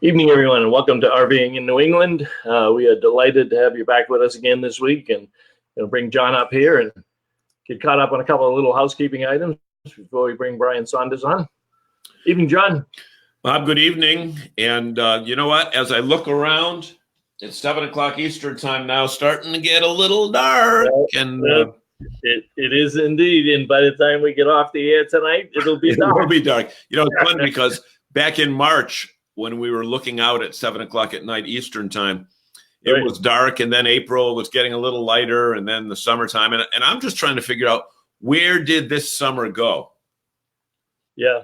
Evening, everyone, and welcome to RVing in New England. We are delighted to have you back with us again this week, and bring John up here and get caught up on a couple of little housekeeping items before we bring Brian Saunders on. Evening, John. Bob, good evening. And you know what? As I look around, it's 7 o'clock Eastern time now, starting to get a little dark. It is indeed, and by the time we get off the air tonight, it'll be dark. It will be dark. You know, it's fun because back in March, when we were looking out at 7 o'clock at night Eastern time, it was dark, and then April was getting a little lighter, and then the summertime. And I'm just trying to figure out, where did this summer go? Yeah,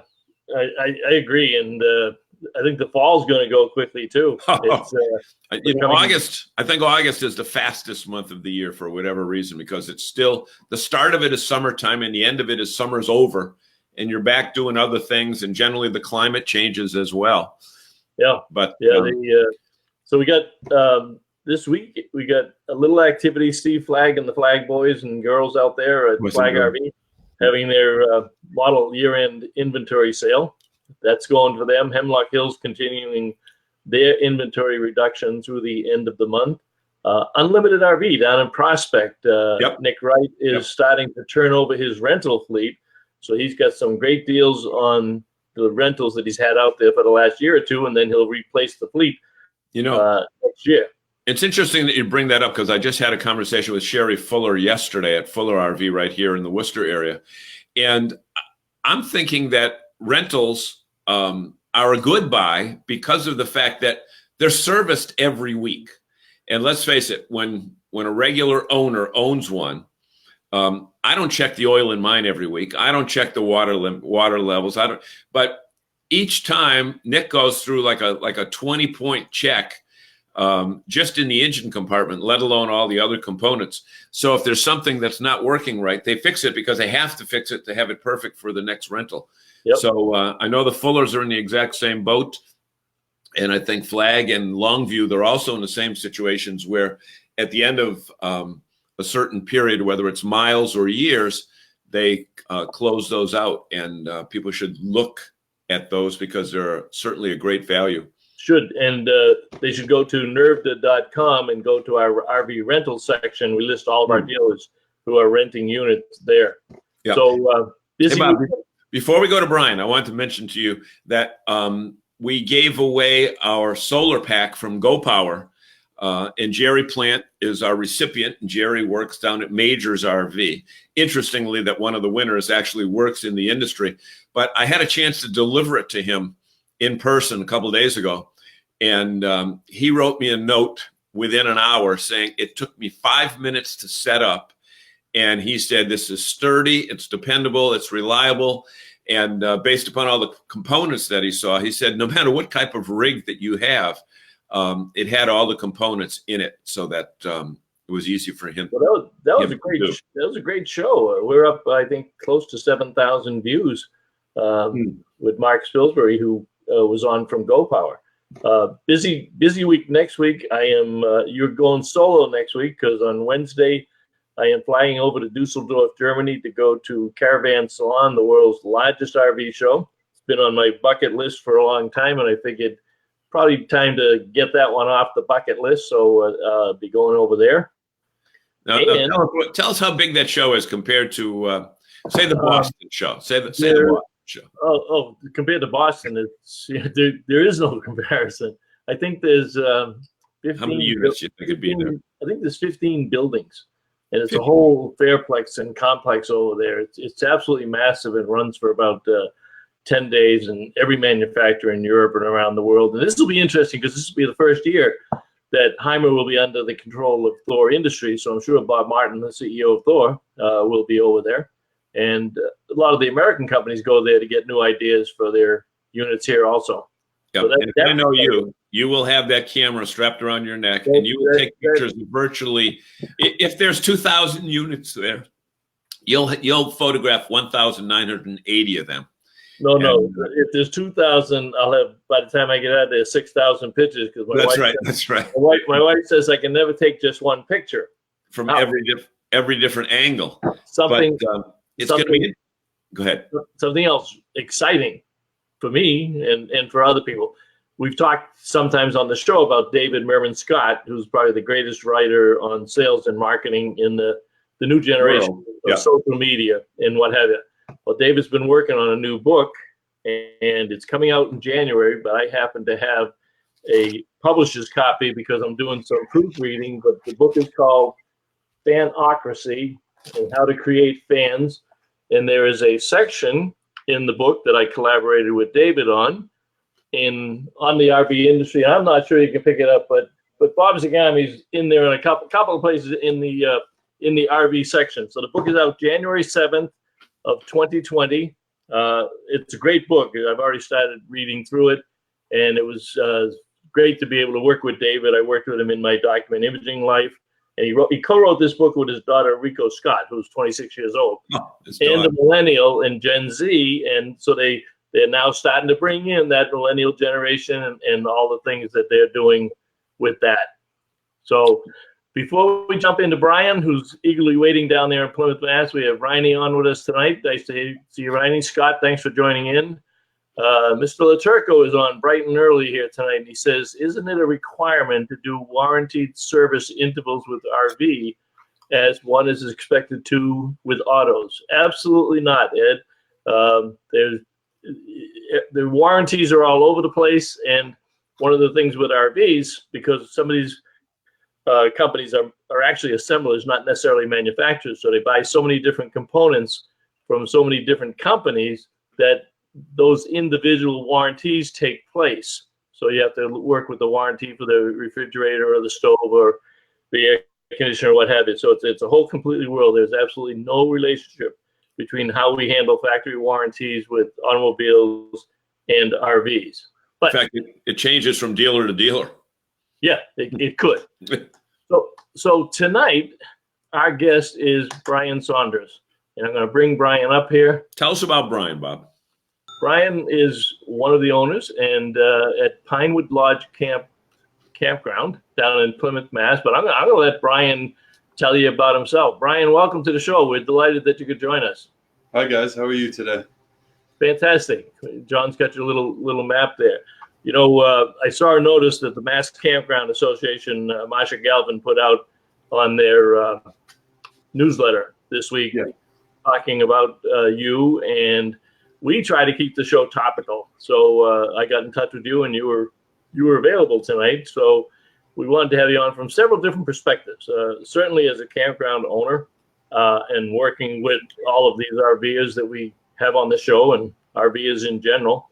I agree, and I think the fall's going to go quickly too. August. I think August is the fastest month of the year for whatever reason, because it's still the start of it is summertime, and the end of it is summer's over, and you're back doing other things, and generally the climate changes as well. Yeah, but so we got this week we got a little activity. Steve Flagg and the Flagg boys and girls out there at Flagg RV having their model year-end inventory sale. That's going for them. Hemlock Hills continuing their inventory reduction through the end of the month. Unlimited RV down in Prospect. Nick Wright is starting to turn over his rental fleet, so he's got some great deals on the rentals that he's had out there for the last year or two, and then he'll replace the fleet, next year. It's interesting that you bring that up, because I just had a conversation with Sherry Fuller yesterday at Fuller RV right here in the Worcester area. And I'm thinking that rentals are a good buy because of the fact that they're serviced every week. And let's face it, when a regular owner owns one, I don't check the oil in mine every week. I don't check the water levels. But each time Nick goes through like a 20-point check, just in the engine compartment, let alone all the other components. So if there's something that's not working right, they fix it because they have to fix it to have it perfect for the next rental. Yep. So I know the Fullers are in the exact same boat. And I think Flagg and Longview, they're also in the same situations where at the end of a certain period, whether it's miles or years, they close those out, and people should look at those because they're certainly a great value. Should, and they should go to NERVDA.com and go to our RV rental section. We list all of our dealers who are renting units there. Yep. So busy. Hey, Bob, before we go to Brian, I want to mention to you that we gave away our solar pack from Go Power. And Jerry Plant is our recipient, and Jerry works down at Majors RV. Interestingly, that one of the winners actually works in the industry, but I had a chance to deliver it to him in person a couple of days ago. And he wrote me a note within an hour saying it took me 5 minutes to set up. And he said, this is sturdy, it's dependable, it's reliable. And based upon all the components that he saw, he said, no matter what type of rig that you have, it had all the components in it, so that it was easy for him. Well, that was a great show. We're up, I think, close to 7,000 views with Mark Spilsbury, who was on from Go Power. Busy week next week. I am. You're going solo next week, because on Wednesday I am flying over to Dusseldorf, Germany, to go to Caravan Salon, the world's largest RV show. It's been on my bucket list for a long time, and I figured probably time to get that one off the bucket list. So be going over there. Now, tell us how big that show is compared to, say, the Boston show. Say the Boston show. Oh, compared to Boston, it's there is no comparison. I think there's 15. How many units do you think it'd be there? I think there's 15 buildings, and it's a whole fairplex and complex over there. It's absolutely massive. It runs for about 10 days, and every manufacturer in Europe and around the world. And this will be interesting because this will be the first year that Heimer will be under the control of Thor Industries. So I'm sure Bob Martin, the CEO of Thor, will be over there. And a lot of the American companies go there to get new ideas for their units here also. Yep. So and if I know you will have that camera strapped around your neck, and you will take pictures of virtually, if there's 2,000 units there, you'll photograph 1,980 of them. No. If there's 2,000, I'll have, by the time I get out there, 6,000 pictures. Because that's right. My wife says I can never take just one picture from every different angle. Something. But, it's going to be. Go ahead. Something else exciting for me and for other people. we've talked sometimes on the show about David Merman Scott, who's probably the greatest writer on sales and marketing in the new generation of social media and what have you. Well, David's been working on a new book, and it's coming out in January, but I happen to have a publisher's copy because I'm doing some proofreading, but the book is called Fanocracy and How to Create Fans. And there is a section in the book that I collaborated with David on the RV industry. I'm not sure you can pick it up, but Bob Zagami's in there in a couple of places in the RV section. So the book is out January 7th of 2020. It's a great book. I've already started reading through it, and it was great to be able to work with David. I worked with him in my document imaging life, and he co-wrote this book with his daughter Rico Scott, who's 26 years old, and a millennial and Gen Z, and so they're now starting to bring in that millennial generation and all the things that they're doing with that. So before we jump into Brian, who's eagerly waiting down there in Plymouth, Mass., we have Riney on with us tonight. Nice to see you, Riney. Scott, thanks for joining in. Mr. LaTurco is on bright and early here tonight, and he says, isn't it a requirement to do warranted service intervals with RV as one is expected to with autos? Absolutely not, Ed. The warranties are all over the place, and one of the things with RVs, because some of these companies are actually assemblers, not necessarily manufacturers, so they buy so many different components from so many different companies that those individual warranties take place. So you have to work with the warranty for the refrigerator or the stove or the air conditioner or what have you. So it's a whole completely world. There's absolutely no relationship between how we handle factory warranties with automobiles and RVs. But in fact, it changes from dealer to dealer. Yeah, it could. So tonight, our guest is Brian Saunders. And I'm going to bring Brian up here. Tell us about Brian, Bob. Brian is one of the owners and at Pinewood Lodge Campground down in Plymouth, Mass. But I'm going to let Brian tell you about himself. Brian, welcome to the show. We're delighted that you could join us. Hi, guys. How are you today? Fantastic. John's got your little map there. You know, I saw a notice that the Mass Campground Association, Masha Galvin, put out on their newsletter this week, talking about you, and we try to keep the show topical. So I got in touch with you, and you were available tonight. So we wanted to have you on from several different perspectives. Certainly as a campground owner and working with all of these RVers that we have on the show and RVers in general.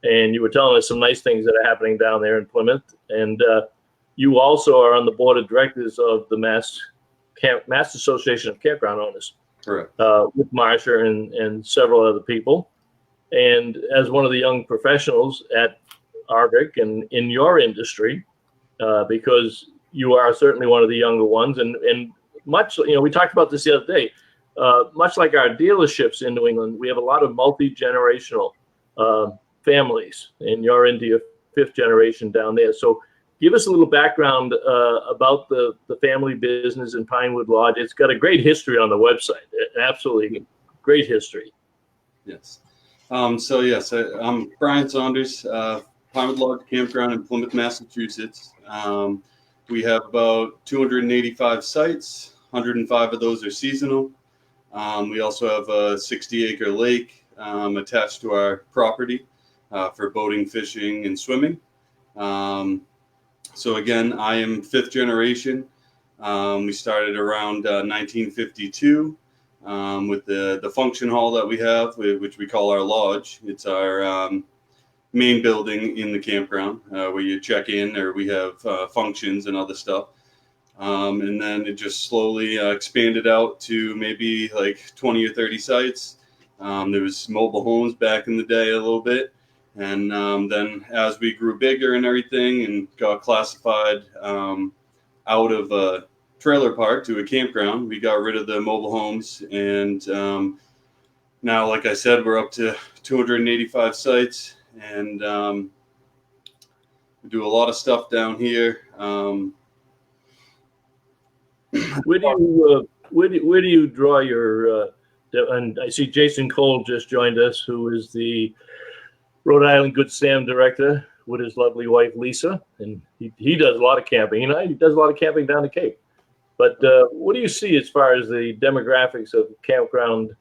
And you were telling us some nice things that are happening down there in Plymouth. And you also are on the board of directors of the Mass Association of Campground Owners. Correct. With Marsha and several other people. And as one of the young professionals at RVic and in your industry, because you are certainly one of the younger ones, and much, you know, we talked about this the other day, much like our dealerships in New England, we have a lot of multi-generational families, and you're into your fifth generation down there. So give us a little background about the family business in Pinewood Lodge. It's got a great history on the website, absolutely great history. Yes. So yes, I'm Brian Saunders, Pinewood Lodge Campground in Plymouth, Massachusetts. We have about 285 sites, 105 of those are seasonal. We also have a 60-acre lake attached to our property for boating, fishing, and swimming. So again, I am fifth generation. We started around 1952 with the function hall that we have, which we call our lodge. It's our main building in the campground where you check in, or we have functions and other stuff. And then it just slowly expanded out to maybe like 20 or 30 sites. There was mobile homes back in the day a little bit. And then as we grew bigger and everything and got classified out of a trailer park to a campground, we got rid of the mobile homes. And now, like I said, we're up to 285 sites. And we do a lot of stuff down here. Where do you draw your? And I see Jason Cole just joined us, who is the Rhode Island Good Sam director with his lovely wife, Lisa, and he does a lot of camping. He does a lot of camping down the Cape. But what do you see as far as the demographics of campground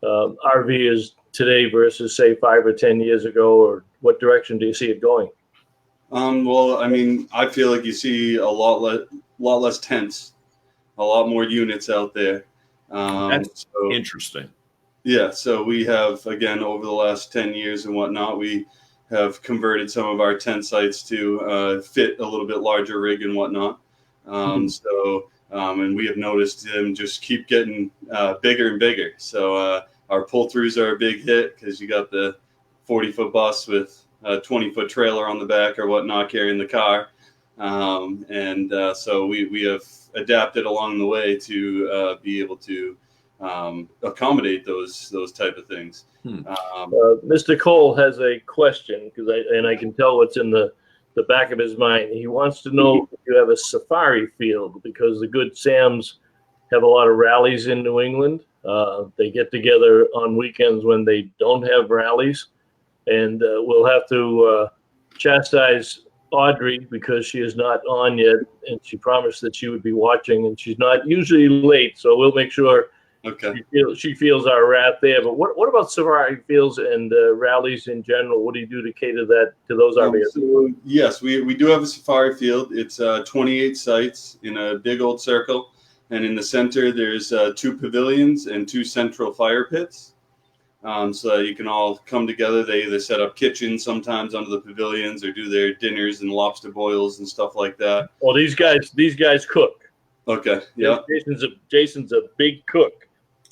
RVers today versus, say, 5 or 10 years ago, or what direction do you see it going? Well, I mean, I feel like you see a lot less tents, a lot more units out there. That's interesting. Yeah, so we have, again, over the last 10 years and whatnot, we have converted some of our tent sites to fit a little bit larger rig and whatnot. And we have noticed them just keep getting bigger and bigger. So our pull-throughs are a big hit because you got the 40-foot bus with a 20-foot trailer on the back or whatnot carrying the car. So we have adapted along the way to be able to accommodate those type of things. Mr. Cole has a question, because I can tell what's in the back of his mind. He wants to know if you have a safari field, because the Good Sams have a lot of rallies in New England. They get together on weekends when they don't have rallies, and we'll have to chastise Audrey because she is not on yet, and she promised that she would be watching, and she's not usually late, so we'll make sure she feels our wrath there. But what about safari fields and rallies in general? What do you do to cater that to those RVers? So, yes, we do have a safari field. It's 28 sites in a big old circle, and in the center there's 2 pavilions and 2 central fire pits. So that you can all come together. They either set up kitchens sometimes under the pavilions or do their dinners and lobster boils and stuff like that. Well, these guys cook. Okay. Yeah. Jason's a big cook.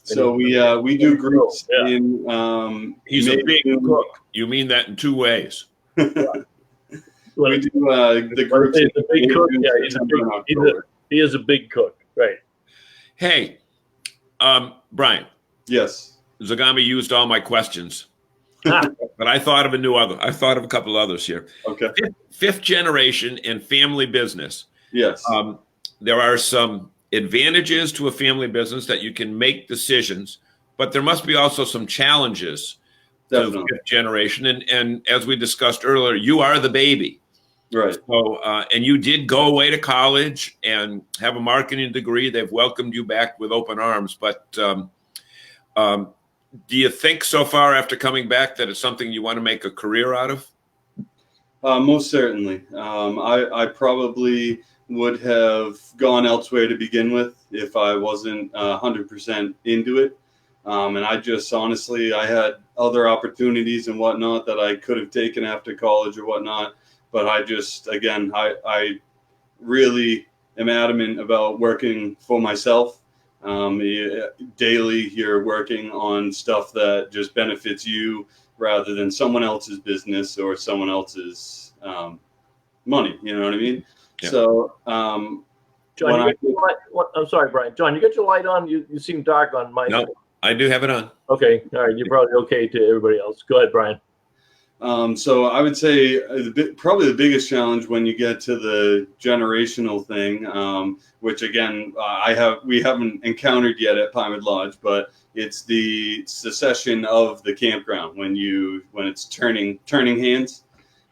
So we do groups in. He's a big cook. You mean that in 2 ways. We do the groups. He's a big cook. Yeah, he is a big cook. Right. Hey, Brian. Yes. Zagami used all my questions, but I thought of I thought of a couple others here. Okay. Fifth generation in family business. Yes. There are some advantages to a family business that you can make decisions, but there must be also some challenges to fifth generation. And as we discussed earlier, you are the baby. Right. So, and you did go away to college and have a marketing degree. They've welcomed you back with open arms, but do you think so far after coming back that it's something you want to make a career out of? Most certainly. I probably would have gone elsewhere to begin with if I wasn't 100% into it. And I just honestly, I had other opportunities and whatnot that I could have taken after college or whatnot. But I just, again, I really am adamant about working for myself. Daily you're working on stuff that just benefits you rather than someone else's business or someone else's money. You know what I mean? Yeah. So, John, I'm sorry, Brian. John, you got your light on? You seem dark on my side. I do have it on. Okay. All right. You're probably okay to everybody else. Go ahead, Brian. So I would say probably the biggest challenge when you get to the generational thing, which again we haven't encountered yet at Pinewood Lodge, but it's the succession of the campground when it's turning hands.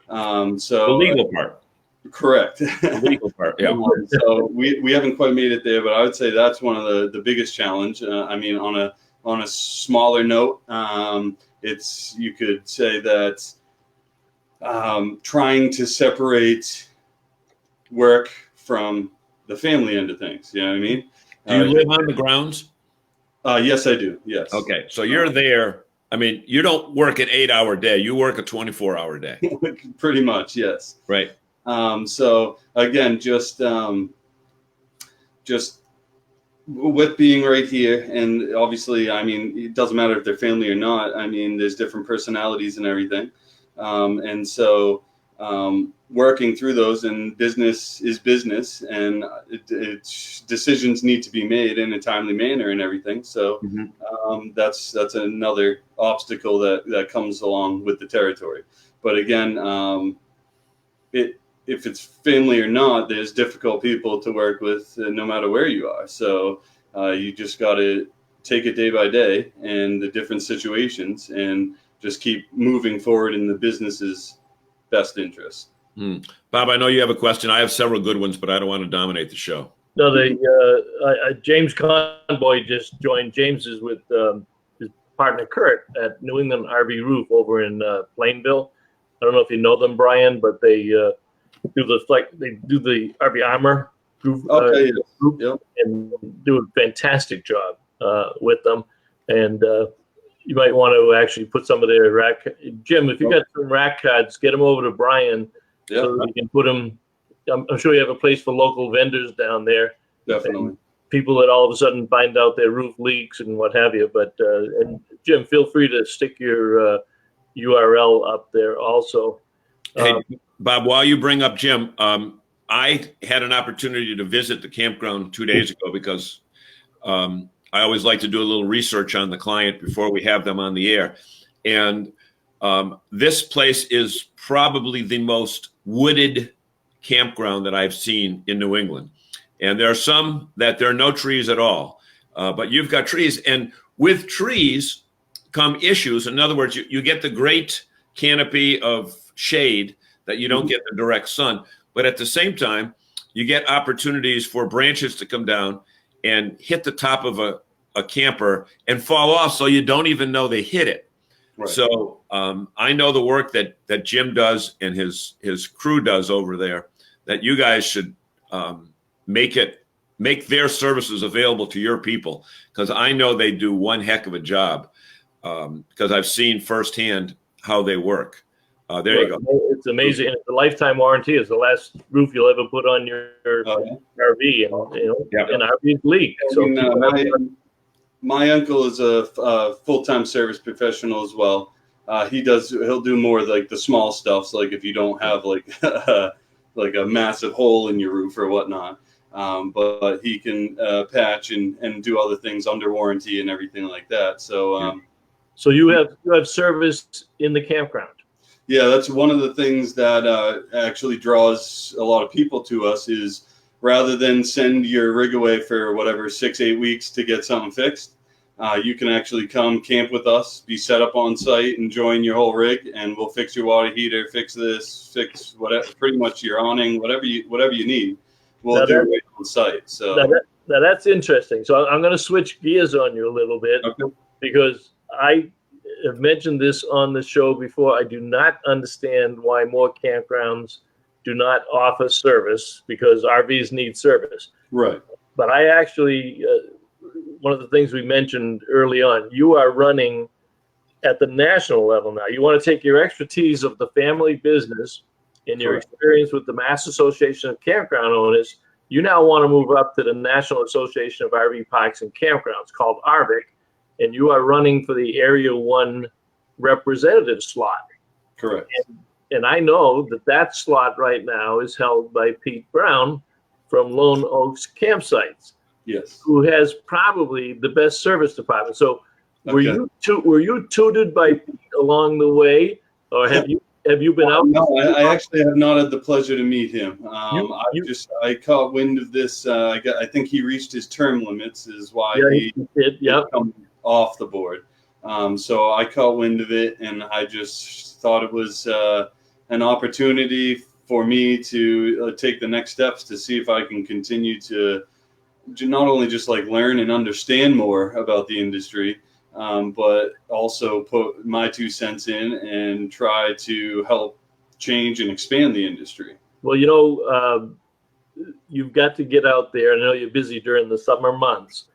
So the legal part. Correct. The legal part. Yeah. So we haven't quite made it there, but I would say that's one of the biggest challenge. I mean, on a smaller note. You could say that trying to separate work from the family end of things. You know what I mean? Do you live on the grounds? Yes, I do. Yes. Okay. So you're there. I mean, you don't work an 8-hour day. You work a 24-hour day. Pretty much. Yes. Right. So again, just with being right here, and obviously, I mean, it doesn't matter if they're family or not. I mean, there's different personalities and everything. And so working through those, and business is business, and decisions need to be made in a timely manner and everything. So that's another obstacle that comes along with the territory. But again, if it's family or not, there's difficult people to work with no matter where you are. So you just got to take it day by day and the different situations and just keep moving forward in the business's best interest. Bob, I know you have a question. I have several good ones, but I don't want to dominate the show. No, James Conboy just joined. James is with his partner Kurt at New England RV Roof over in Plainville. I don't know if you know them, Brian, but they do the RV Armor group, and do a fantastic job with them. And you might want to actually put some of their rack. Jim, if you got some rack cards, get them over to Brian so that you can put them. I'm sure you have a place for local vendors down there. Definitely. People that all of a sudden find out their roof leaks and what have you. But and Jim, feel free to stick your URL up there also. Hey, Bob, while you bring up Jim, I had an opportunity to visit the campground 2 days ago because I always like to do a little research on the client before we have them on the air. And this place is probably the most wooded campground that I've seen in New England. And there are some that there are no trees at all, but you've got trees. And with trees come issues. In other words, you get the great canopy of shade that you don't get the direct sun. But at the same time, you get opportunities for branches to come down and hit the top of a camper and fall off so you don't even know they hit it. Right. So I know the work that Jim does and his crew does over there, that you guys should make their services available to your people, because I know they do one heck of a job, because I've seen firsthand how they work. There you go. It's amazing. And it's a lifetime warranty. It's the last roof you'll ever put on your RV, and RV leak. So my uncle is a full-time service professional as well. He'll do more like the small stuff. So like if you don't have like like a massive hole in your roof or whatnot, but he can patch and do other things under warranty and everything like that. So so you have service in the campground. Yeah, that's one of the things that actually draws a lot of people to us, is rather than send your rig away for whatever 6-8 weeks to get something fixed, you can actually come camp with us, be set up on site, and join your whole rig, and we'll fix your water heater, fix this, fix whatever, pretty much your awning, whatever you need, we'll do it on site. So now that's interesting. So I'm going to switch gears on you a little bit, because I have mentioned this on the show before. I do not understand why more campgrounds do not offer service, because RVs need service. Right. But I actually, one of the things we mentioned early on, you are running at the national level now. You want to take your expertise of the family business and your experience with the Mass Association of Campground Owners. You now want to move up to the National Association of RV Parks and Campgrounds, called RVic, and you are running for the Area 1 representative slot. Correct. And I know that slot right now is held by Pete Brown from Lone Oaks Campsites. Yes. Who has probably the best service department. So were you tutored by Pete along the way, or have you been out? No, I actually have not had the pleasure to meet him. I caught wind of this. I think he reached his term limits, is why he did. Come off the board. So I caught wind of it, and I just thought it was an opportunity for me to take the next steps to see if I can continue to not only just like learn and understand more about the industry, but also put my 2 cents in and try to help change and expand the industry. Well, you've got to get out there. I know you're busy during the summer months,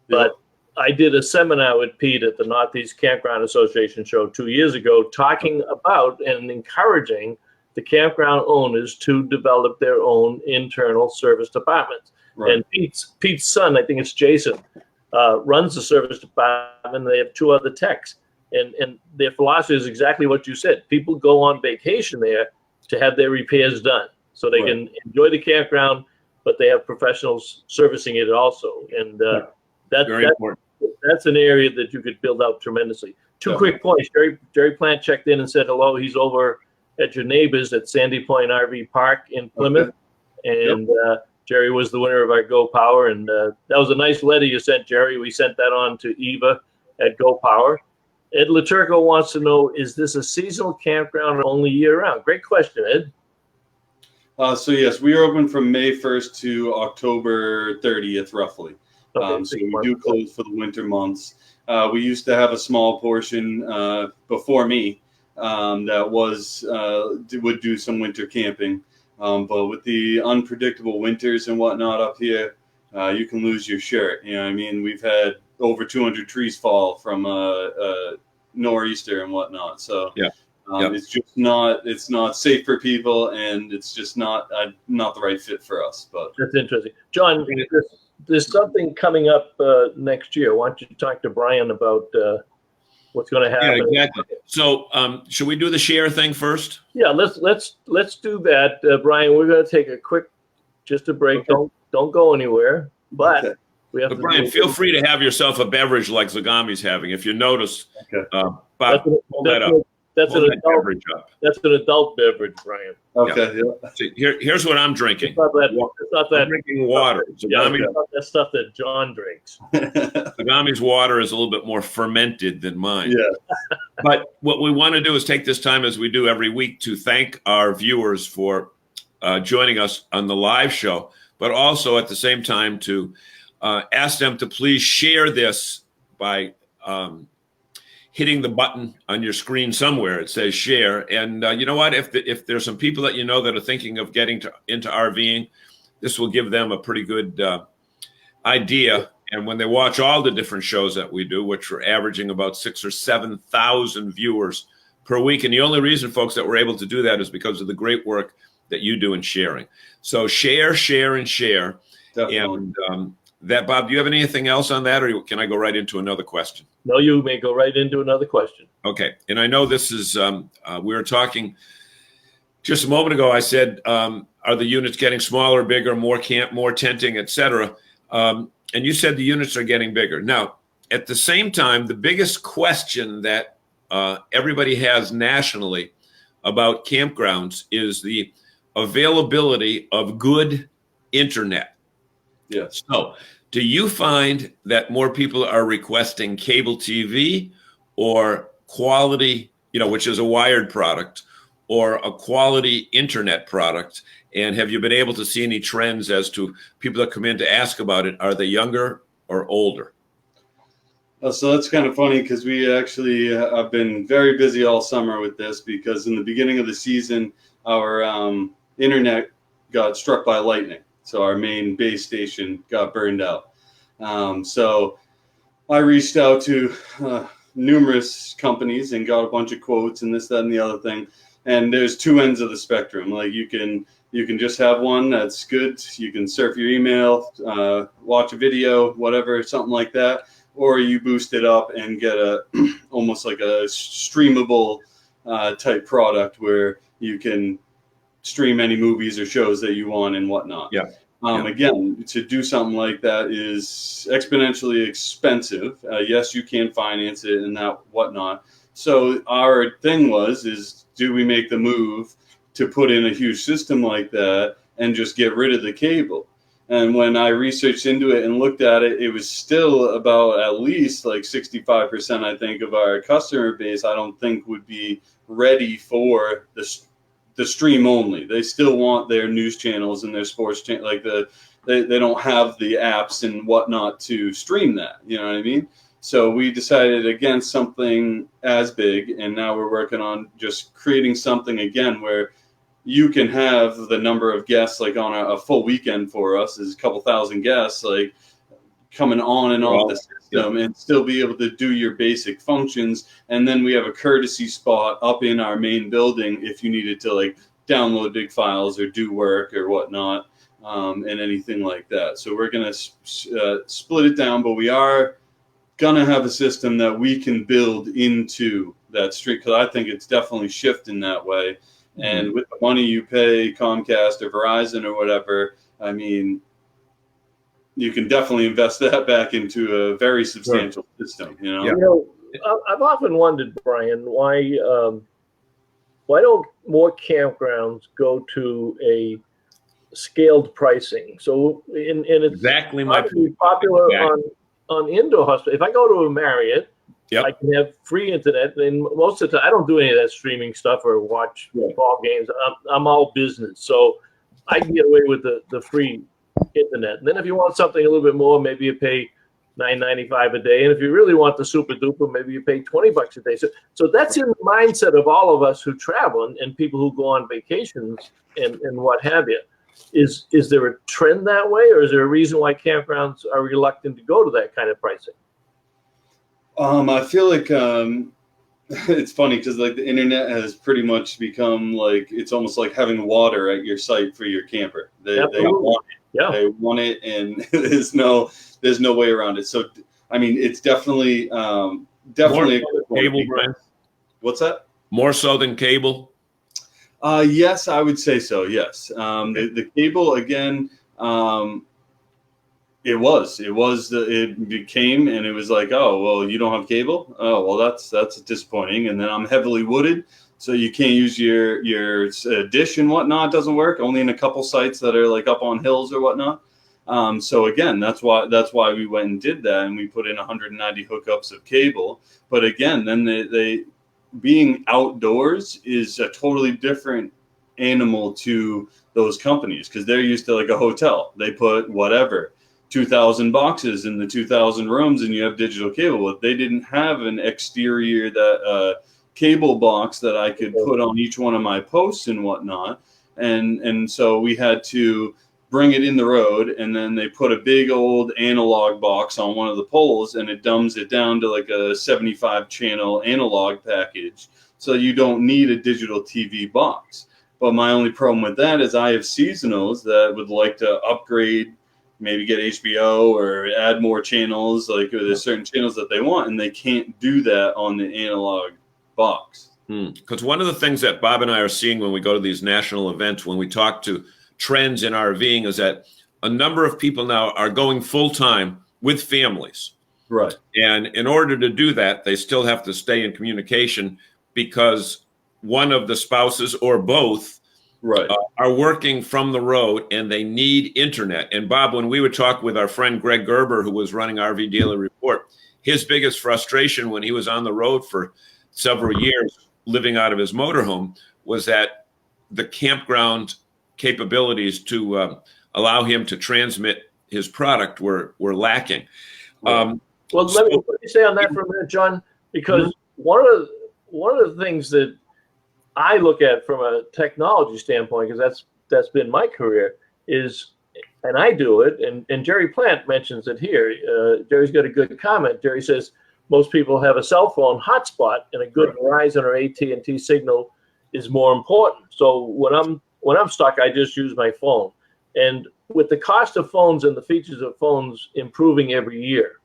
but I did a seminar with Pete at the Northeast Campground Association show 2 years ago, talking about and encouraging the campground owners to develop their own internal service departments. Right. And Pete's son, I think it's Jason, runs the service department. They have 2 other techs, and their philosophy is exactly what you said. People go on vacation there to have their repairs done, so they can enjoy the campground, but they have professionals servicing it also. And that's very important. That's an area that you could build out tremendously. 2 quick points. Jerry Plant checked in and said hello. He's over at your neighbors at Sandy Point RV Park in Plymouth, and Jerry was the winner of our Go Power, and that was a nice letter you sent, Jerry. We sent that on to Eva at Go Power, Ed Laturco wants to know, is this a seasonal campground or only year-round? Great question, Ed. So yes, we are open from May 1st to October 30th, roughly. Okay, So we do close for the winter months. We used to have a small portion before me that would do some winter camping. But with the unpredictable winters and whatnot up here, you can lose your shirt. You know what I mean? We've had over 200 trees fall from nor'easter and whatnot. So yeah. It's just not safe for people, and it's just not the right fit for us. But that's interesting. John, there's something coming up next year. Why don't you talk to Brian about what's going to happen? Yeah, exactly. So should we do the share thing first? Yeah, let's do that. Brian, we're going to take a quick, just a break. Okay. Don't go anywhere. But okay. we have But to Brian, feel free to have yourself a beverage like Zagami's having. If you notice, Okay. Bob, hold that up. That's Hold an that adult beverage up. That's an adult beverage, Brian. Okay. Yeah. See, here's what I'm drinking. It's not that. I'm drinking water. Yeah, it's not that stuff that John drinks. Zagami's water is a little bit more fermented than mine. Yeah. But what we want to do is take this time, as we do every week, to thank our viewers for joining us on the live show, but also at the same time to ask them to please share this by hitting the button on your screen somewhere. It says share. And you know what? If there's some people that you know that are thinking of getting into RVing, this will give them a pretty good idea. And when they watch all the different shows that we do, which are averaging about 6,000 or 7,000 viewers per week. And the only reason, folks, that we're able to do that is because of the great work that you do in sharing. So share, and share. Definitely. And that, Bob, do you have anything else on that, or can I go right into another question? No, you may go right into another question. Okay. And I know this is, we were talking just a moment ago. I said, are the units getting smaller, bigger, more camp, more tenting, et cetera? And you said the units are getting bigger. Now, at the same time, the biggest question that everybody has nationally about campgrounds is the availability of good internet. Yes. So do you find that more people are requesting cable TV or quality, which is a wired product, or a quality internet product? And have you been able to see any trends as to people that come in to ask about it? Are they younger or older? So that's kind of funny because we actually have been very busy all summer with this, because in the beginning of the season, our internet got struck by lightning. So our main base station got burned out. So I reached out to numerous companies and got a bunch of quotes and this, that, and the other thing. And there's two ends of the spectrum. Like you can just have one that's good. You can surf your email, watch a video, whatever, something like that. Or you boost it up and get almost like a streamable type product where you can stream any movies or shows that you want and whatnot. Yeah. Again, to do something like that is exponentially expensive. Yes, you can finance it and that whatnot. So our thing is do we make the move to put in a huge system like that and just get rid of the cable? And when I researched into it and looked at it, it was still about at least like 65%, I think, of our customer base, I don't think would be ready for the stream only. They still want their news channels and their sports channel, like they don't have the apps and whatnot to stream that. You know what I mean? So we decided against something as big, and now we're working on just creating something again where you can have the number of guests, like on a full weekend for us is a couple thousand guests, like coming on and off the system, and still be able to do your basic functions. And then we have a courtesy spot up in our main building if you needed to like download big files or do work or whatnot, and anything like that. So we're going to split it down, but we are going to have a system that we can build into that street, because I think it's definitely shifting that way. And with the money you pay Comcast or Verizon or whatever, I mean, you can definitely invest that back into a very substantial system. You know, I've often wondered, Brian, why don't more campgrounds go to a scaled pricing? So, and it's exactly my popular on indoor hospital. If I go to a Marriott Yep. I can have free internet, and most of the time I don't do any of that streaming stuff or watch ball games. I'm all business, so I can get away with the free internet. And then if you want something a little bit more, maybe you pay $9.95 a day, and if you really want the super duper, maybe you pay $20 a day. So that's in the mindset of all of us who travel and people who go on vacations and what have you. Is there a trend that way, or is there a reason why campgrounds are reluctant to go to that kind of pricing? I feel like it's funny because like the internet has pretty much become like it's almost like having water at your site for your camper. They want it. Yeah. They want it, and there's no way around it. So I mean, it's definitely more so cable, Brian. What's that? More so than cable. Yes, I would say so. Yes, the cable again. It became, and it was like, oh, well, you don't have cable? Oh, well, that's disappointing. And then I'm heavily wooded, so you can't use your dish and whatnot. It doesn't work, only in a couple sites that are like up on hills or whatnot. So again, that's why we went and did that, and we put in 190 hookups of cable. But again, then they being outdoors is a totally different animal to those companies because they're used to like a hotel. They put whatever 2,000 boxes in the 2,000 rooms, and you have digital cable. But they didn't have an exterior cable box that I could put on each one of my posts and whatnot. And so we had to bring it in the road, and then they put a big old analog box on one of the poles, and it dumbs it down to like a 75 channel analog package. So you don't need a digital TV box. But my only problem with that is I have seasonals that would like to upgrade, maybe get HBO or add more channels, like there's certain channels that they want, and they can't do that on the analog box. Because one of the things that Bob and I are seeing when we go to these national events, when we talk to trends in RVing, is that a number of people now are going full-time with families. Right. And in order to do that, they still have to stay in communication because one of the spouses or both are working from the road, and they need internet. And Bob, when we would talk with our friend Greg Gerber, who was running RV Daily Report, his biggest frustration when he was on the road for several years living out of his motorhome was that the campground capabilities to allow him to transmit his product were lacking. Well, let me say on that for a minute, John, because one of the things that I look at from a technology standpoint, because that's been my career, is, and I do it, and Jerry Plant mentions it here. Jerry's got a good comment. Jerry says most people have a cell phone hotspot, and a good Verizon or AT&T signal is more important. So when I'm stuck, I just use my phone. And with the cost of phones and the features of phones improving every year,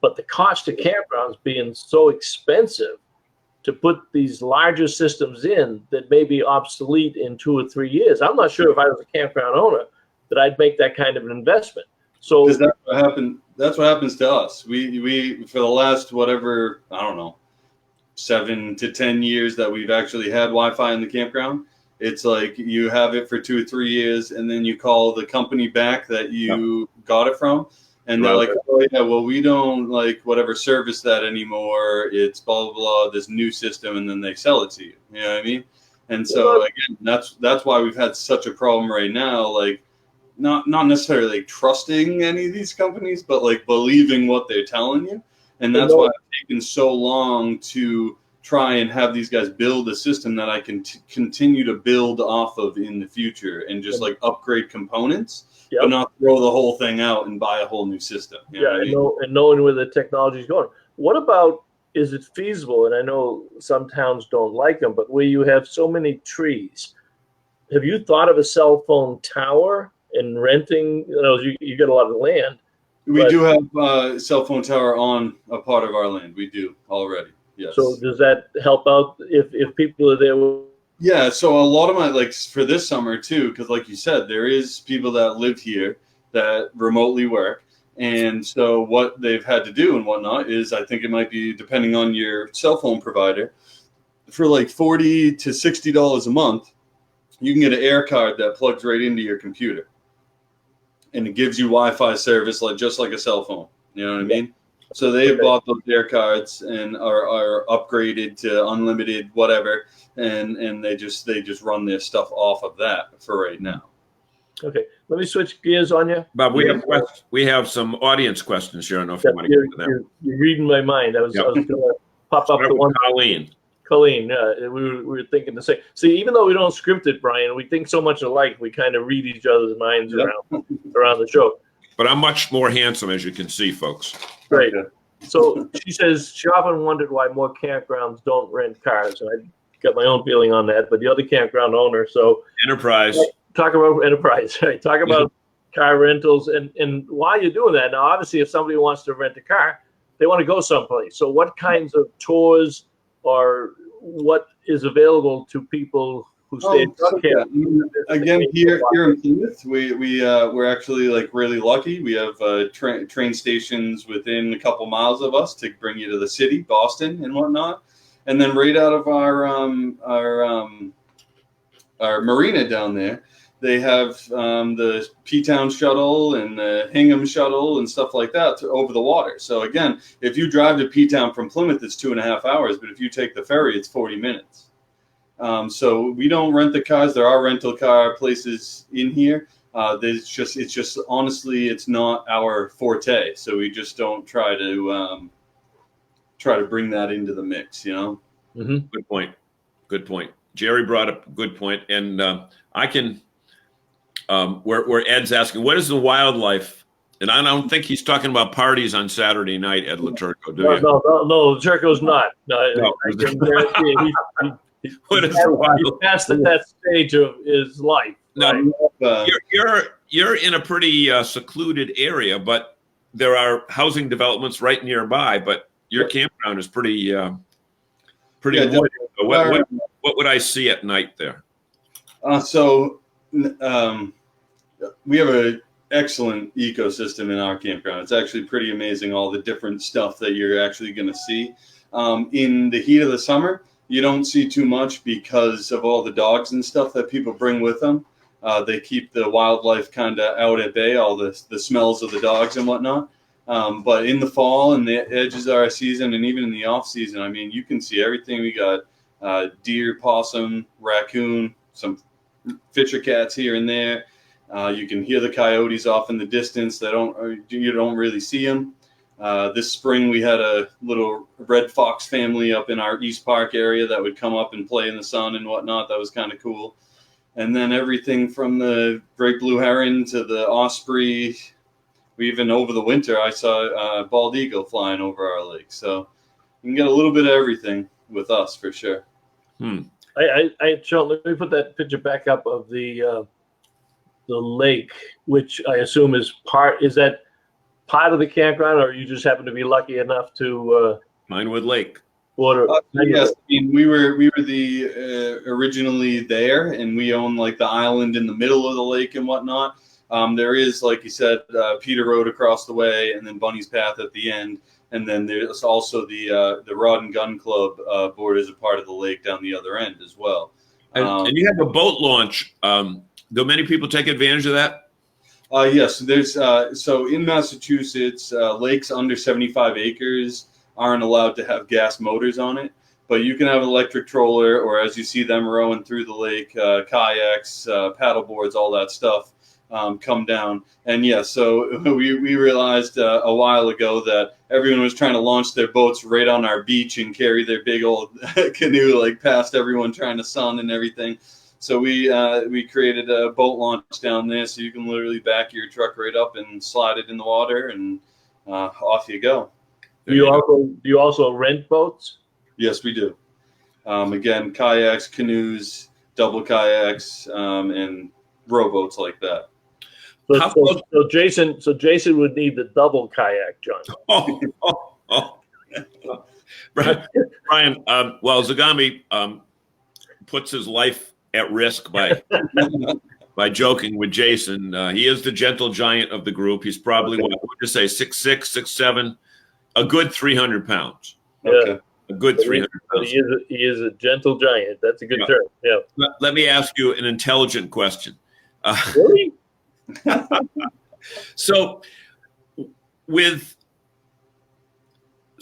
but the cost of campgrounds being so expensive to put these larger systems in that may be obsolete in 2 or 3 years. I'm not sure if I was a campground owner that I'd make that kind of an investment. So that's what happened. That's what happens to us. We for the last, whatever, I don't know, 7 to 10 years that we've actually had Wi-Fi in the campground. It's like you have it for 2 or 3 years, and then you call the company back that you got it from. And they're like, oh, yeah, well, we don't like whatever service that anymore. It's blah, blah, blah, this new system, and then they sell it to you. You know what I mean? And so, again, that's why we've had such a problem right now, like not necessarily like, trusting any of these companies, but like believing what they're telling you. And that's why it's taken so long to try and have these guys build a system that I can continue to build off of in the future and just like upgrade components. But not throw the whole thing out and buy a whole new system. You know what I mean? And knowing where the technology is going. What about, is it feasible? And I know some towns don't like them, but where you have so many trees, have you thought of a cell phone tower and renting? You get a lot of land. We do have a cell phone tower on a part of our land. We do already. Yes. So does that help out if people are there? Yeah, so a lot of my, like for this summer too, because like you said, there is people that live here that remotely work. And so what they've had to do and whatnot is, I think it might be depending on your cell phone provider, for like $40 to $60 a month, you can get an air card that plugs right into your computer. And it gives you Wi-Fi service just like a cell phone. You know what I mean? So they have bought their cards and are upgraded to unlimited whatever, and they just run their stuff off of that for right now. Okay, let me switch gears on you. Bob, we have some audience questions here. I don't know if you want to get to them. You're reading my mind. I was going to pop up the one. Colleen, we were thinking the same. See, even though we don't script it, Brian, we think so much alike. We kind of read each other's minds around the show. But I'm much more handsome, as you can see, folks. Right. So she says she often wondered why more campgrounds don't rent cars. And I got my own feeling on that, but the other campground owner. So Enterprise. Talk about Enterprise. Right. Talk about car rentals and why you're doing that. Now, obviously, if somebody wants to rent a car, they want to go someplace. So what kinds of tours or what is available to people who stay in camp? Again, here in Plymouth, we're actually like really lucky. We have train stations within a couple miles of us to bring you to the city, Boston, and whatnot. And then right out of our marina down there, they have the P-Town shuttle and the Hingham shuttle and stuff like that over the water. So again, if you drive to P-Town from Plymouth, it's 2.5 hours. But if you take the ferry, it's 40 minutes. So we don't rent the cars. There are rental car places in here. It's just honestly, it's not our forte. So we just don't try to bring that into the mix. You know. Mm-hmm. Good point. Jerry brought up a good point, and I can. Where Ed's asking, what is the wildlife? And I don't think he's talking about parties on Saturday night, Ed Laturco, do you? No, Laturco's not. No. I can guarantee what is the wildlife? He's past that stage of his life. Now, you're in a pretty secluded area, but there are housing developments right nearby. But your campground is pretty wooded. So what would I see at night there? We have an excellent ecosystem in our campground. It's actually pretty amazing, all the different stuff that you're actually going to see. In the heat of the summer, you don't see too much because of all the dogs and stuff that people bring with them. They keep the wildlife kind of out at bay, all the smells of the dogs and whatnot. But in the fall and the edges of our season, and even in the off season, I mean, you can see everything. We got deer, possum, raccoon, some fisher cats here and there. You can hear the coyotes off in the distance. You don't really see them. This spring, we had a little red fox family up in our East Park area that would come up and play in the sun and whatnot. That was kind of cool. And then everything from the great blue heron to the osprey. Even over the winter, I saw a bald eagle flying over our lake. So you can get a little bit of everything with us for sure. Sean, let me put that picture back up of the lake, which I assume is that part of the campground, or you just happen to be lucky enough to Minewood Lake water? Yes, I mean, we were originally there, and we own like the island in the middle of the lake and whatnot. There is, like you said, Peter Road across the way, and then Bunny's Path at the end. And then there's also the Rod and Gun Club board as a part of the lake down the other end as well. And you have a boat launch. Do many people take advantage of that? Yes. There's so in Massachusetts, lakes under 75 acres aren't allowed to have gas motors on it, but you can have an electric troller, or as you see them rowing through the lake, kayaks, paddle boards, all that stuff. Come down. And yeah, so we realized a while ago that everyone was trying to launch their boats right on our beach and carry their big old canoe like past everyone trying to sun and everything. So we created a boat launch down there, so you can literally back your truck right up and slide it in the water, and off you go. Do you also rent boats? Yes, we do. Again, kayaks, canoes, double kayaks, and rowboats like that. So Jason would need the double kayak, John. Brian, well, Zagami puts his life at risk by joking with Jason. He is the gentle giant of the group. He's probably, what would you say, 6'6", 6'7", a good 300 pounds. Okay. A good 300 pounds. He is a gentle giant. That's a good term. Yeah. Let me ask you an intelligent question. Really? So with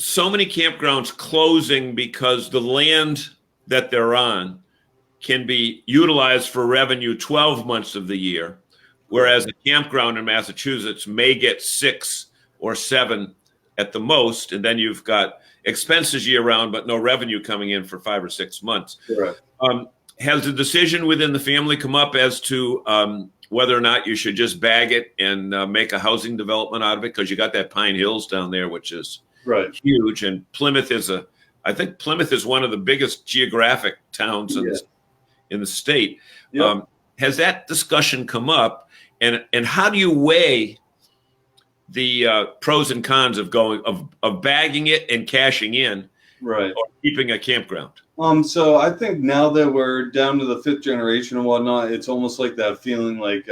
so many campgrounds closing because the land that they're on can be utilized for revenue 12 months of the year, whereas a campground in Massachusetts may get 6 or 7 at the most, and then you've got expenses year round, but no revenue coming in for 5 or 6 months. Correct. Has the decision within the family come up as to whether or not you should just bag it and make a housing development out of it? Because you got that Pine Hills down there, which is huge, and Plymouth is I think Plymouth is one of the biggest geographic towns in the state. Yep. Has that discussion come up, and how do you weigh the pros and cons of bagging it and cashing in, or keeping a campground? So I think now that we're down to the 5th generation and whatnot, it's almost like that feeling like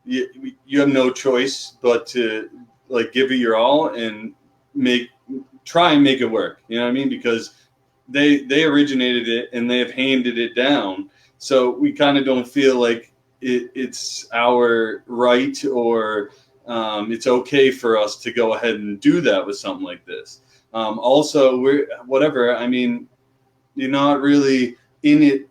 you have no choice but to like give it your all and try and make it work. You know what I mean? Because they originated it and they have handed it down. So we kind of don't feel like it's our right or it's okay for us to go ahead and do that with something like this. Also, you're not really in it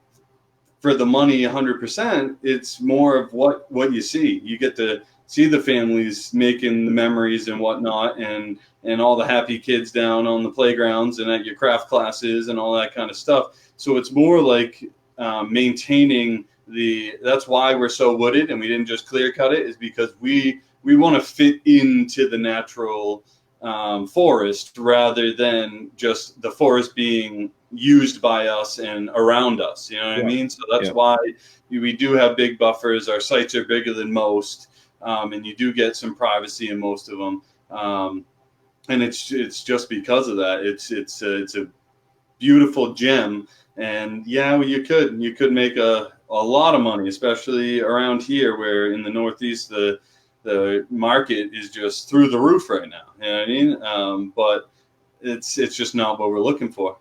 for the money 100%. It's more of what you see. You get to see the families making the memories and whatnot, and all the happy kids down on the playgrounds and at your craft classes and all that kind of stuff. So it's more like maintaining that's why we're so wooded and we didn't just clear cut it, is because we want to fit into the natural forest rather than just the forest being used by us and around us. You know what I mean? So that's why we do have big buffers. Our sites are bigger than most, and you do get some privacy in most of them. And it's just because of that. It's a beautiful gem, and you could make a lot of money, especially around here, where in the Northeast the market is just through the roof right now. You know what I mean? But it's just not what we're looking for.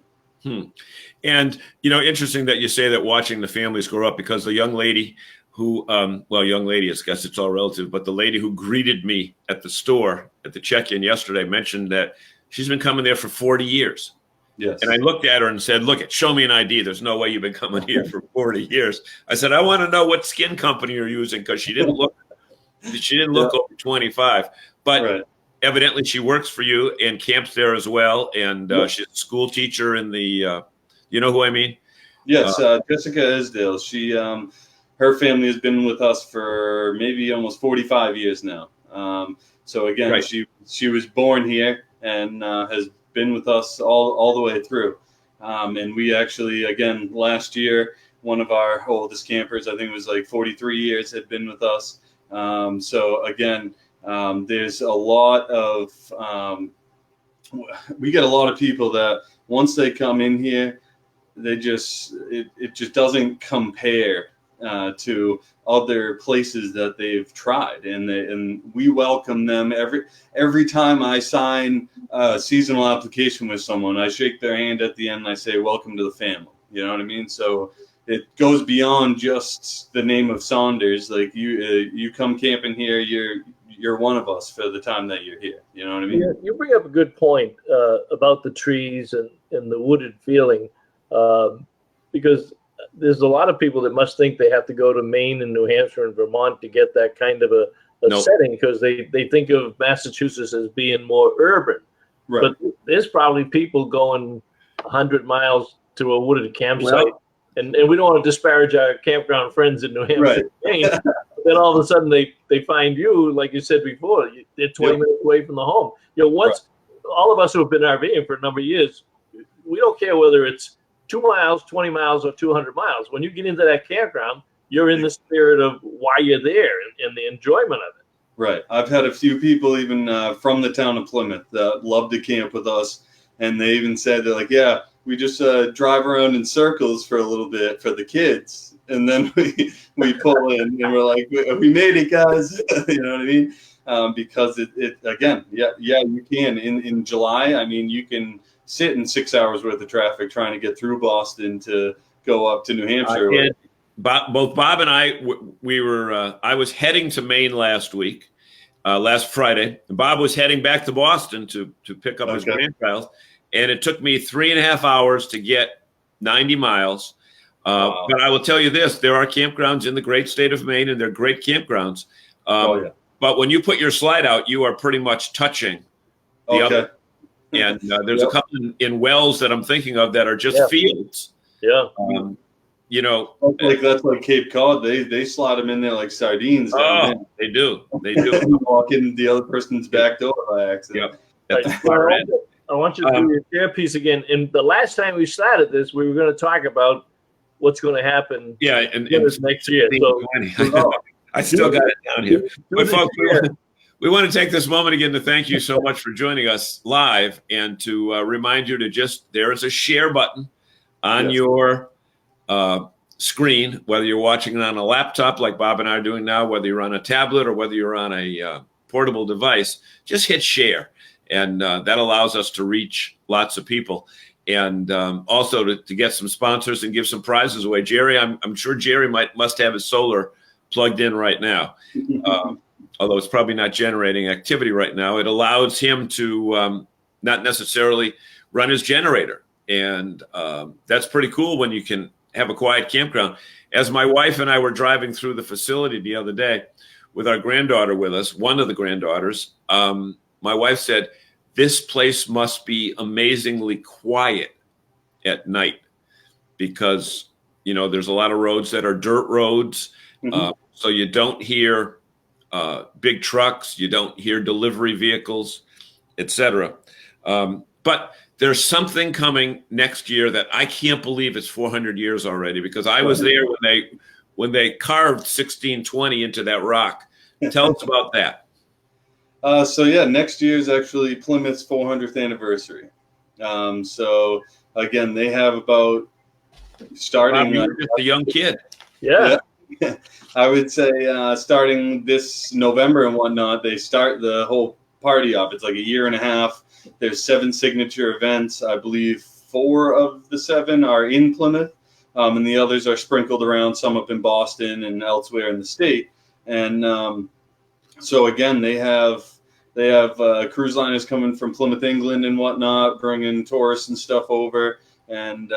And, interesting that you say that, watching the families grow up, because the young lady who, young lady, I guess it's all relative, but the lady who greeted me at the store at the check-in yesterday mentioned that she's been coming there for 40 years. Yes. And I looked at her and said, show me an ID. There's no way you've been coming here for 40 years. I said, I want to know what skin company you're using, because she didn't look over 25, but evidently she works for you and camps there as well. And she's a school teacher in the, you know who I mean? Yes. Jessica Esdale. She, her family has been with us for maybe almost 45 years now. So again, she was born here and has been with us all the way through. And we actually, again, last year, one of our oldest campers, I think it was like 43 years, had been with us. So again, there's a lot of, we get a lot of people that once they come in here, it just doesn't compare to other places that they've tried, and we welcome them every time I sign a seasonal application with someone. I shake their hand at the end and I say, welcome to the family. You know what I mean? So it goes beyond just the name of Saunders. Like you come camping here, you're one of us for the time that you're here. You know what I mean? Yeah, you bring up a good point about the trees and the wooded feeling, because there's a lot of people that must think they have to go to Maine and New Hampshire and Vermont to get that kind of a setting, because they think of Massachusetts as being more urban. Right. But there's probably people going 100 miles to a wooded campsite. And we don't want to disparage our campground friends in New Hampshire. Maine. Then all of a sudden they find you, like you said before, they're 20 minutes away from the home. All of us who have been RVing for a number of years, we don't care whether it's 2 miles, 20 miles, or 200 miles. When you get into that campground, you're in the spirit of why you're there and the enjoyment of it. Right. I've had a few people even from the town of Plymouth that love to camp with us, and they even said, they're like, we just drive around in circles for a little bit for the kids, and then we pull in and we're like, we made it, guys. You know what I mean? Because it again, you can in July. I mean, you can sit in 6 hours worth of traffic trying to get through Boston to go up to New Hampshire. Both Bob and I, we were. I was heading to Maine last week, last Friday. Bob was heading back to Boston to pick up his grandchild, and it took me 3.5 hours to get 90 miles. But I will tell you this: there are campgrounds in the great state of Maine, and they're great campgrounds. But when you put your slide out, you are pretty much touching the other. And there's a couple in Wells that I'm thinking of that are just fields. Yeah. You know, like that's like Cape Cod. They slide them in there like sardines. They do. They do. Walk in the other person's back door by accident. Yep. I want you to do your share piece again. And the last time we started this, we were going to talk about what's going to happen. Yeah, and next year. So, I still got it down here. But folks, we want to take this moment again to thank you so much for joining us live, and to remind you to there is a share button on your screen, whether you're watching it on a laptop like Bob and I are doing now, whether you're on a tablet or whether you're on a portable device, just hit share. And that allows us to reach lots of people. And also to get some sponsors and give some prizes away. Jerry, I'm sure Jerry must have his solar plugged in right now. Although it's probably not generating activity right now. It allows him to not necessarily run his generator. And that's pretty cool when you can have a quiet campground. As my wife and I were driving through the facility the other day with our granddaughter with us, one of the granddaughters, my wife said, this place must be amazingly quiet at night because, you know, there's a lot of roads that are dirt roads. So you don't hear big trucks, you don't hear delivery vehicles, etc. But there's something coming next year that I can't believe it's 400 years already, because I was there when they carved 1620 into that rock. Tell us about that. So next year is actually Plymouth's 400th anniversary. So again, they have about starting. Bob, you're just a young kid. Yeah. I would say starting this November and whatnot, they start the whole party off. It's like a year and a half. There's 7 signature events. I believe 4 of the 7 are in Plymouth, and the others are sprinkled around, some up in Boston and elsewhere in the state. And so again, they have cruise liners coming from Plymouth, England and whatnot, bringing tourists and stuff over. And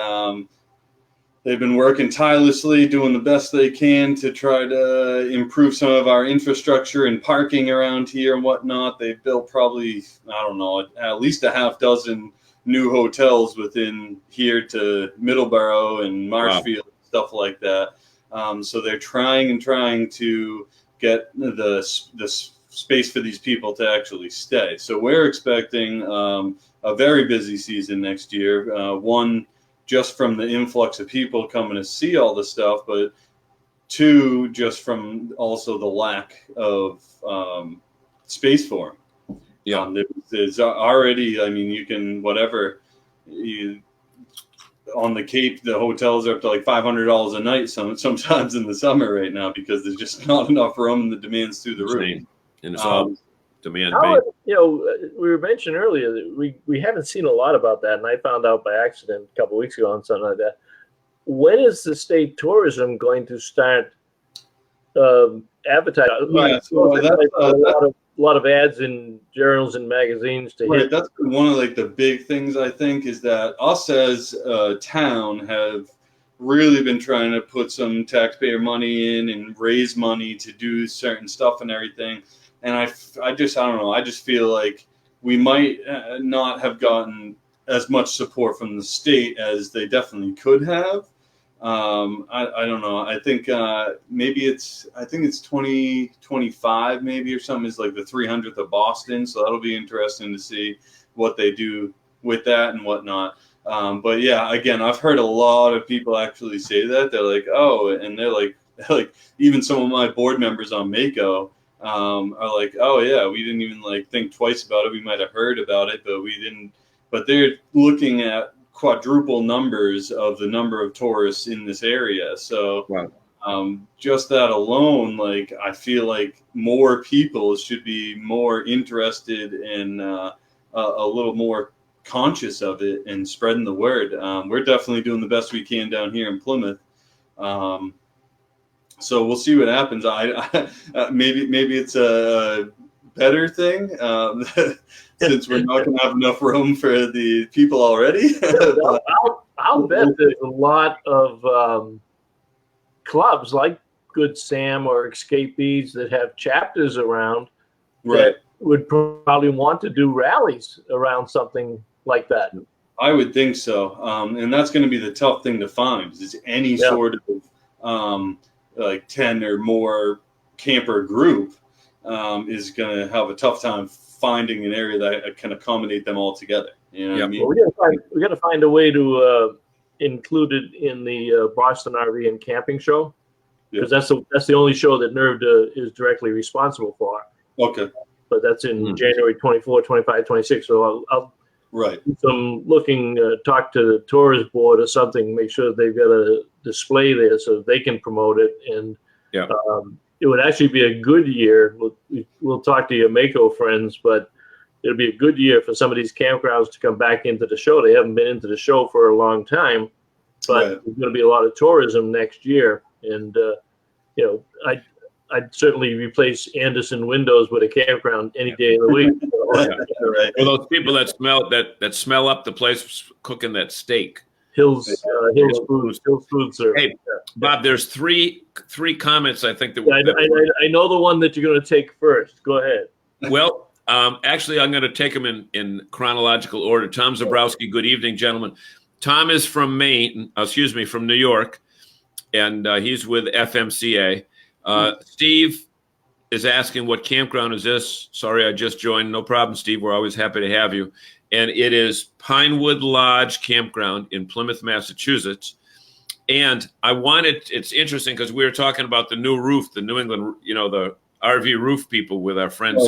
they've been working tirelessly, doing the best they can to try to improve some of our infrastructure and parking around here and whatnot. They've built probably, I don't know, at least a half dozen new hotels within here to Middleborough and Marshfield, stuff like that. So they're trying to get the space for these people to actually stay. So we're expecting a very busy season next year. One, just from the influx of people coming to see all the stuff, but 2, just from also the lack of space for them. Yeah, there's already. I mean, you can on the Cape, the hotels are up to like $500 a night. Sometimes in the summer right now, because there's just not enough room and the demand's through the roof. And it's all demand based. You know, we were mentioning earlier that we haven't seen a lot about that, and I found out by accident a couple of weeks ago on something like that. When is the state tourism going to start advertising? Yeah, so a lot of ads in journals and magazines to hit. That's one of like the big things, I think, is that us as a town have really been trying to put some taxpayer money in and raise money to do certain stuff and everything. And I don't know. I just feel like we might not have gotten as much support from the state as they definitely could have. I don't know. I think maybe it's 2025 maybe or something is like the 300th of Boston. So that'll be interesting to see what they do with that and whatnot. But yeah, again, I've heard a lot of people actually say that. They're like, oh, and they're like even some of my board members on MACO are like, oh yeah, we didn't even like think twice about it. We might have heard about it, but we didn't. But they're looking at quadruple numbers of the number of tourists in this area. So just that alone, like I feel like more people should be more interested and a little more conscious of it and spreading the word. We're definitely doing the best we can down here in Plymouth. So we'll see what happens. Maybe it's a better thing, since we're not going to have enough room for the people already. I'll bet there's a lot of clubs like Good Sam or Escapees that have chapters around Right. that would probably want to do rallies around something like that. I would think so. And that's going to be the tough thing to find is any sort of like 10 or more camper group is going to have a tough time finding an area that can accommodate them all together. You know what I mean? Well, we got to find a way to include it in the Boston RV and Camping Show, because that's the only show that NERVDA is directly responsible for. Okay. But that's in January 24, 25, 26. So I'll do some looking, talk to the tourist board or something, make sure they've got a display there so they can promote it. And it would actually be a good year. We'll talk to your MACO friends, but it'll be a good year for some of these campgrounds to come back into the show. They haven't been into the show for a long time, but there's going to be a lot of tourism next year. And, I'd certainly replace Anderson windows with a campground any day of the week. Well, those people that smell up the place cooking that steak. Hills Food Service. Hey, Bob, there's three comments I think that I know the one that you're going to take first. Go ahead. Well, actually, I'm going to take them in chronological order. Tom Zabrowski, good evening, gentlemen. Tom is from from New York, and he's with FMCA. Steve is asking what campground is this? Sorry, I just joined. No problem, Steve. We're always happy to have you. And it is Pinewood Lodge Campground in Plymouth, Massachusetts. And it's interesting because we were talking about the new roof, the New England, the RV roof people with our friends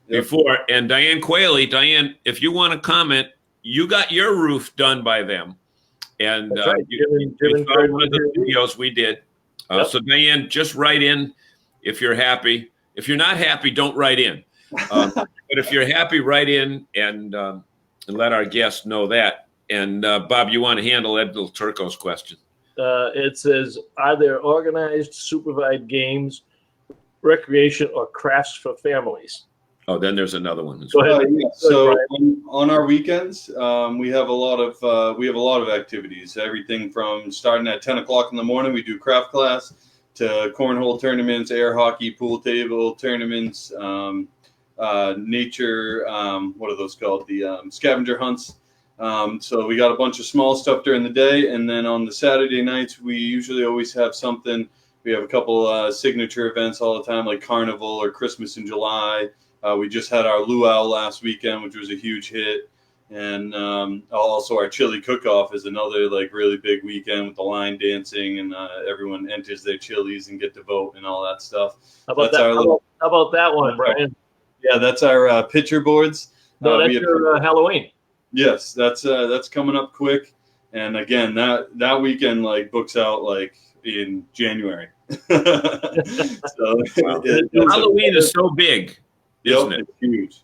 before. And Diane Quayle, if you want to comment, you got your roof done by them. And you saw one of the videos we did. So Diane, just write in if you're happy. If you're not happy, don't write in. But if you're happy, write in and let our guests know that. And Bob, you want to handle Ed Turco's question? It says, are there organized, supervised games, recreation, or crafts for families? Oh, then there's another one. Go ahead. So on our weekends, we have a lot of activities. Everything from starting at 10 o'clock in the morning, we do craft class, to cornhole tournaments, air hockey, pool table tournaments, nature. What are those called? The scavenger hunts. So we got a bunch of small stuff during the day, and then on the Saturday nights, we usually always have something. We have a couple signature events all the time, like Carnival or Christmas in July. We just had our luau last weekend, which was a huge hit. And also our chili cook-off is another really big weekend with the line dancing, and everyone enters their chilies and get to vote and all that stuff. How about that one, Brian? Yeah, that's our picture boards. No, that's your Halloween. Yes, that's coming up quick. And again, that weekend books out in January. So Halloween is so big. Isn't it? It's huge.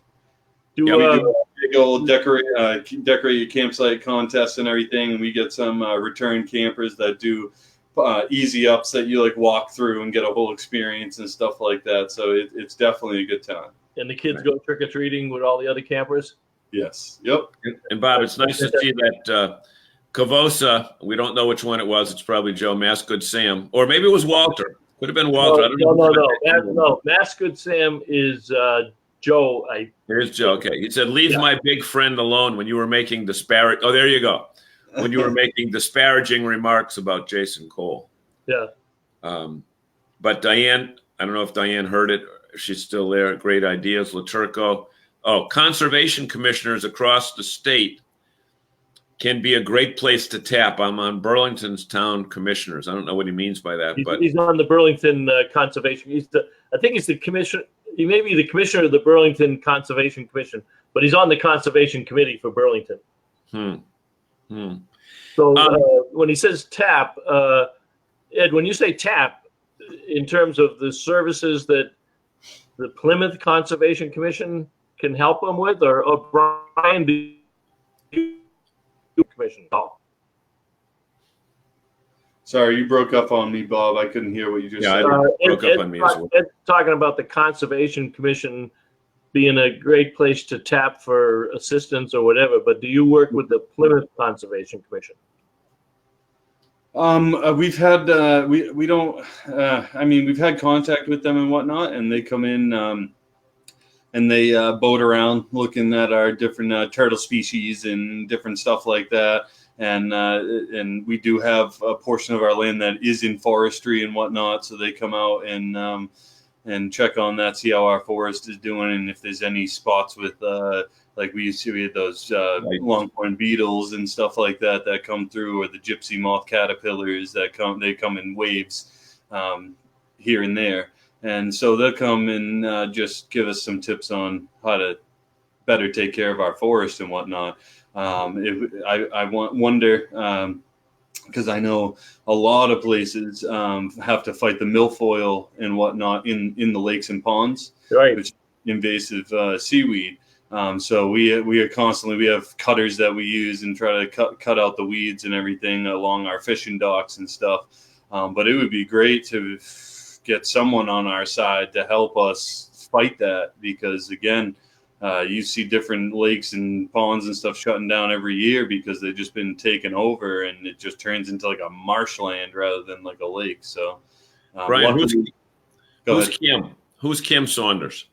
We do a big old decorate your campsite contest and everything, and we get some return campers that do easy ups that you walk through and get a whole experience and stuff like that. So it's definitely a good time. And the kids go trick or treating with all the other campers. Yes. Yep. And Bob, it's nice to see that Cavosa. We don't know which one it was. It's probably Joe Masgood Sam, or maybe it was Walter. Could have been Walter. No. Masgood Sam is Joe. Here's Joe. Okay. He said, leave my big friend alone when you were making disparaging. Oh, there you go. When you were making disparaging remarks about Jason Cole. Yeah. But Diane, I don't know if Diane heard it. She's still there. Great ideas. LaTurco. Oh, conservation commissioners across the state can be a great place to tap. I'm on Burlington's town commissioners. I don't know what he means by that, but he's on the Burlington Conservation. I think he's the commissioner. He may be the commissioner of the Burlington Conservation Commission, but he's on the conservation committee for Burlington. So when he says tap, Ed, when you say tap, in terms of the services that the Plymouth Conservation Commission can help him with, or Brian be commission? Oh. Sorry, you broke up on me, Bob. I couldn't hear what you just said. Broke up on me as well. Ed's talking about the Conservation Commission being a great place to tap for assistance or whatever, but do you work with the Plymouth Conservation Commission? We've had we don't I mean, we've had contact with them and whatnot, and they come in and they boat around looking at our different turtle species and different stuff like that. And we do have a portion of our land that is in forestry and whatnot, so they come out and check on that, see how our forest is doing, and if there's any spots with like we had those longhorn beetles and stuff like that that come through, or the gypsy moth caterpillars that come in waves here and there. And so they'll come and just give us some tips on how to better take care of our forest and whatnot. I wonder, because I know a lot of places have to fight the milfoil and whatnot in the lakes and ponds, Right. which is invasive seaweed. So we have cutters that we use and try to cut out the weeds and everything along our fishing docks and stuff. But it would be great to get someone on our side to help us fight that, because again, you see different lakes and ponds and stuff shutting down every year because they've just been taken over, and it just turns into like a marshland rather than like a lake. So, Brian, who's Kim Saunders?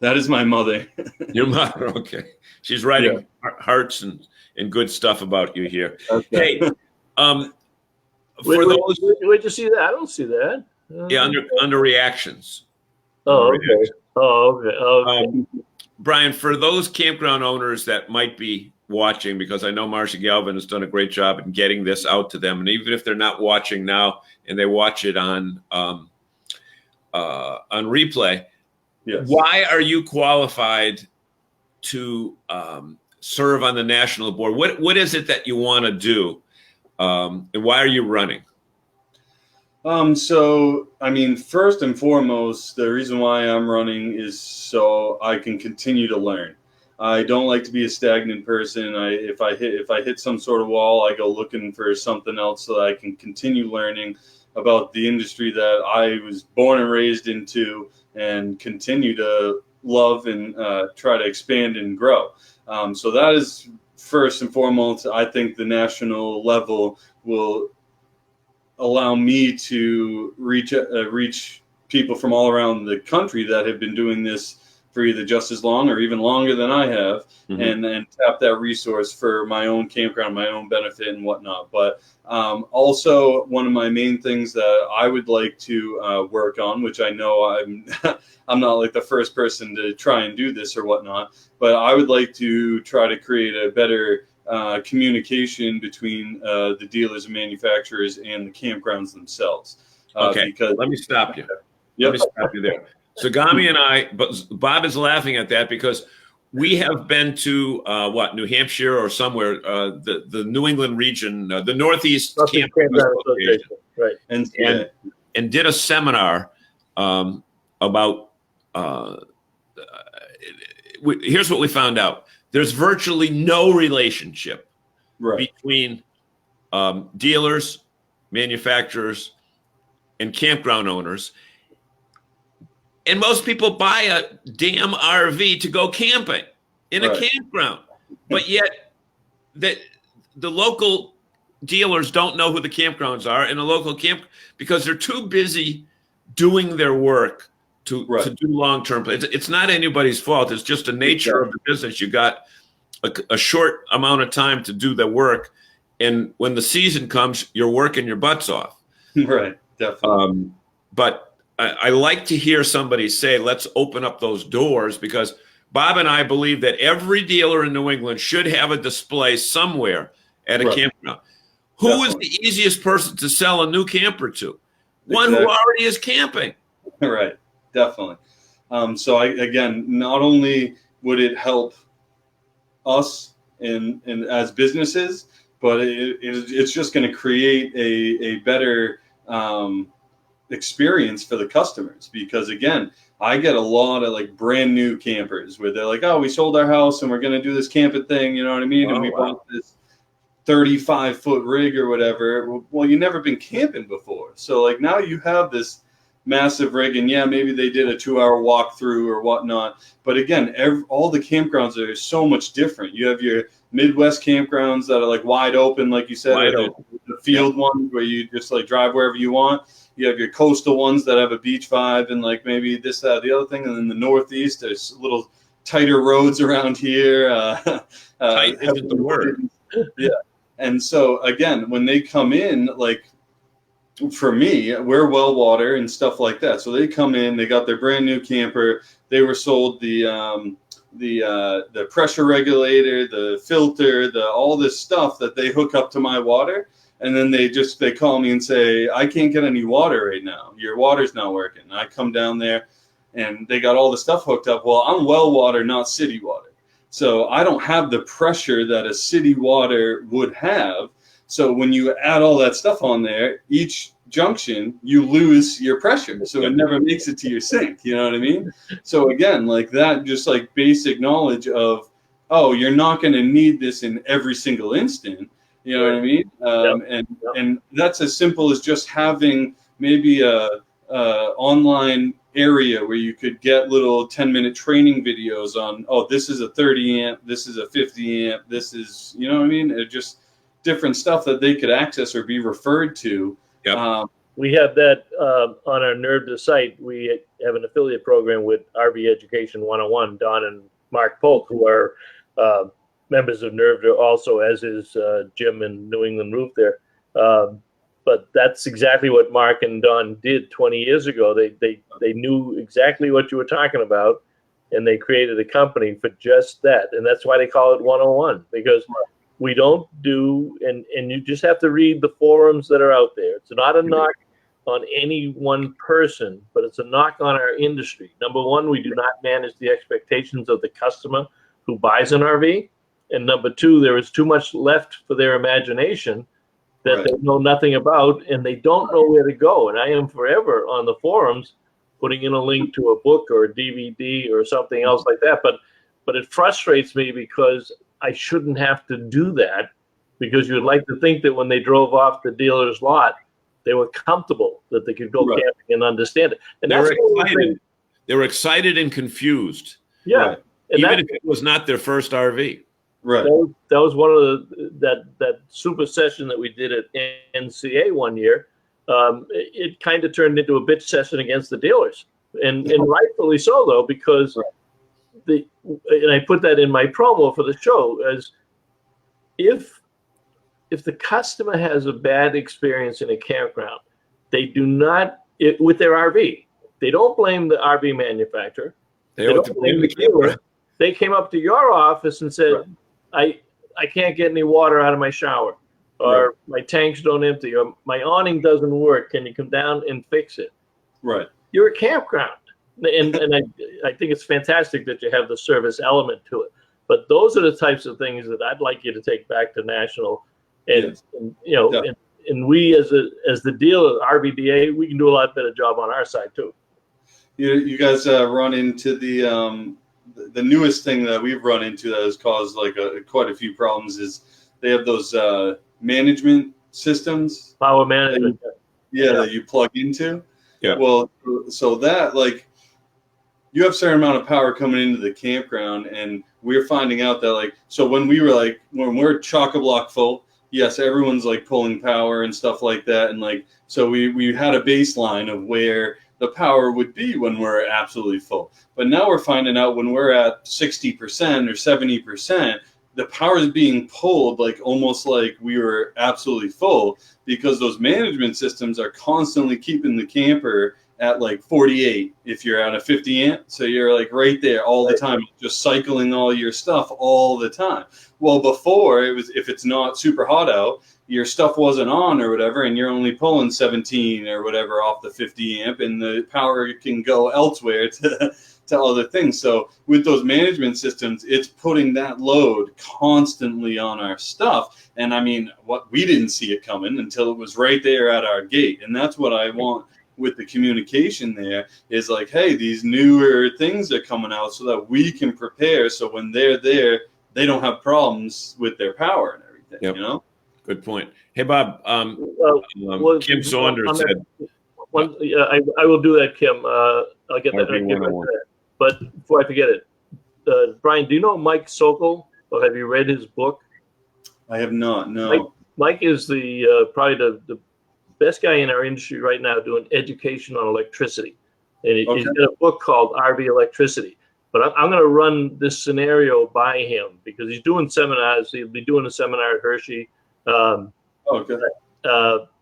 That is my mother. Your mother, okay. She's writing hearts and good stuff about you here. Okay. Hey, Where'd you see that? I don't see that. Yeah, under reactions. Oh, okay. Oh, okay. Okay. Brian, for those campground owners that might be watching, because I know Marcia Galvin has done a great job in getting this out to them, and even if they're not watching now and they watch it on replay, yes. Why are you qualified to serve on the national board? What is it that you want to do, and why are you running? So, I mean, first and foremost, the reason why I'm running is so I can continue to learn. I don't like to be a stagnant person. If I hit some sort of wall, I go looking for something else so that I can continue learning about the industry that I was born and raised into, and continue to love and try to expand and grow. So that is first and foremost. I think the national level will allow me to reach people from all around the country that have been doing this for either just as long or even longer than I have, and tap that resource for my own campground, my own benefit and whatnot. But also, one of my main things that I would like to work on, which I know I'm not like the first person to try and do this or whatnot, but I would like to try to create a better communication between the dealers and manufacturers and the campgrounds themselves. Okay, because let me stop you. Yep. Let me stop you there. Sagami and I, but Bob is laughing at that because we have been to New Hampshire or somewhere, the New England region, the Northeast Campground Association, right, and did a seminar about. Here's what we found out: there's virtually no relationship between dealers, manufacturers, and campground owners. And most people buy a damn RV to go camping in a campground. But yet the local dealers don't know who the campgrounds are, and the local because they're too busy doing their work to do long-term plans. It's not anybody's fault. It's just the nature of the business. You got a short amount of time to do the work. And when the season comes, you're working your butts off. Right, definitely. But I like to hear somebody say, let's open up those doors, because Bob and I believe that every dealer in New England should have a display somewhere at a campground. Who is the easiest person to sell a new camper to? One who already is camping. Right, definitely. So again, not only would it help us and as businesses, but it's just going to create a better experience for the customers, because again, I get a lot of like brand new campers where they're like, oh, we sold our house and we're going to do this camping thing, you know what I mean? And we bought this 35-foot rig or whatever. Well, you've never been camping before. So like now you have this massive rig, and yeah, maybe they did a 2-hour walkthrough or whatnot. But again, all the campgrounds are so much different. You have your Midwest campgrounds that are like wide open, like you said, the field ones where you just like drive wherever you want. You have your coastal ones that have a beach vibe and like maybe this, that, the other thing. And then the Northeast, there's little tighter roads around here. Tight isn't the word. Yeah. And so again, when they come in, like for me, we're well water and stuff like that. So they come in, they got their brand new camper. They were sold the pressure regulator, the filter, all this stuff that they hook up to my water. And then they call me and say, I can't get any water right now. Your water's not working. And I come down there and they got all the stuff hooked up. Well, I'm well water, not city water. So I don't have the pressure that a city water would have. So when you add all that stuff on there, each junction, you lose your pressure. So it never makes it to your sink. You know what I mean? So again, like that, just like basic knowledge of, oh, you're not going to need this in every single instant. You know what I mean? And that's as simple as just having maybe a online area where you could get little 10-minute training videos on, oh, this is a 30 amp, this is a 50 amp, this is, you know what I mean? It just different stuff that they could access or be referred to. Yep. We have that on our NERVDA site. We have an affiliate program with RV Education 101, Don and Mark Polk, who are members of NERVDA also, as is Jim and New England Roof there. But that's exactly what Mark and Don did 20 years ago. They knew exactly what you were talking about, and they created a company for just that. And that's why they call it 101, because we don't do, and you just have to read the forums that are out there. It's not a knock on any one person, but it's a knock on our industry. Number one, we do not manage the expectations of the customer who buys an RV. And number two, there is too much left for their imagination that they know nothing about, and they don't know where to go. And I am forever on the forums putting in a link to a book or a DVD or something else like that. But it frustrates me because I shouldn't have to do that, because you'd like to think that when they drove off the dealer's lot, they were comfortable, that they could go camping and understand it. And they were excited. They were excited and confused. Yeah. And even if it was not their first RV. Right. That was one of that super session that we did at NCA one year. It kind of turned into a bitch session against the dealers, and rightfully so, though, because and I put that in my promo for the show, as if the customer has a bad experience in a campground, they do not with their RV. They don't blame the RV manufacturer. They don't blame the dealer. They came up to your office and said, I can't get any water out of my shower, or my tanks don't empty, or my awning doesn't work. Can you come down and fix it? Right. You're a campground. And I think it's fantastic that you have the service element to it. But those are the types of things that I'd like you to take back to national. And and we as the dealer, RVDA, we can do a lot better job on our side too. You guys run into the newest thing that we've run into that has caused like quite a few problems is they have those management systems. Power management. That you plug into. Yeah. Well, so that like you have a certain amount of power coming into the campground, and we're finding out that like, so when we're chock-a-block full, yes, everyone's like pulling power and stuff like that. And like, so we had a baseline of where the power would be when we're absolutely full. But now we're finding out when we're at 60% or 70%, the power is being pulled like almost like we were absolutely full, because those management systems are constantly keeping the camper at like 48 if you're at a 50 amp. So you're like right there all the time, just cycling all your stuff all the time. Well, before it was, if it's not super hot out, your stuff wasn't on or whatever, and you're only pulling 17 or whatever off the 50 amp, and the power can go elsewhere to other things. So with those management systems, it's putting that load constantly on our stuff. And I mean, what we didn't see it coming until it was right there at our gate. And that's what I want with the communication there, is like, hey, these newer things are coming out so that we can prepare. So when they're there, they don't have problems with their power and everything, you know? Good point. Hey, Bob, Kim Saunders said, I will do that, Kim. I'll get that. RV 101. But before I forget it, Brian, do you know Mike Sokol? Or have you read his book? I have not. No. Mike is the probably the best guy in our industry right now doing education on electricity, and he's got a book called RV Electricity. But I'm going to run this scenario by him because he's doing seminars. He'll be doing a seminar at Hershey.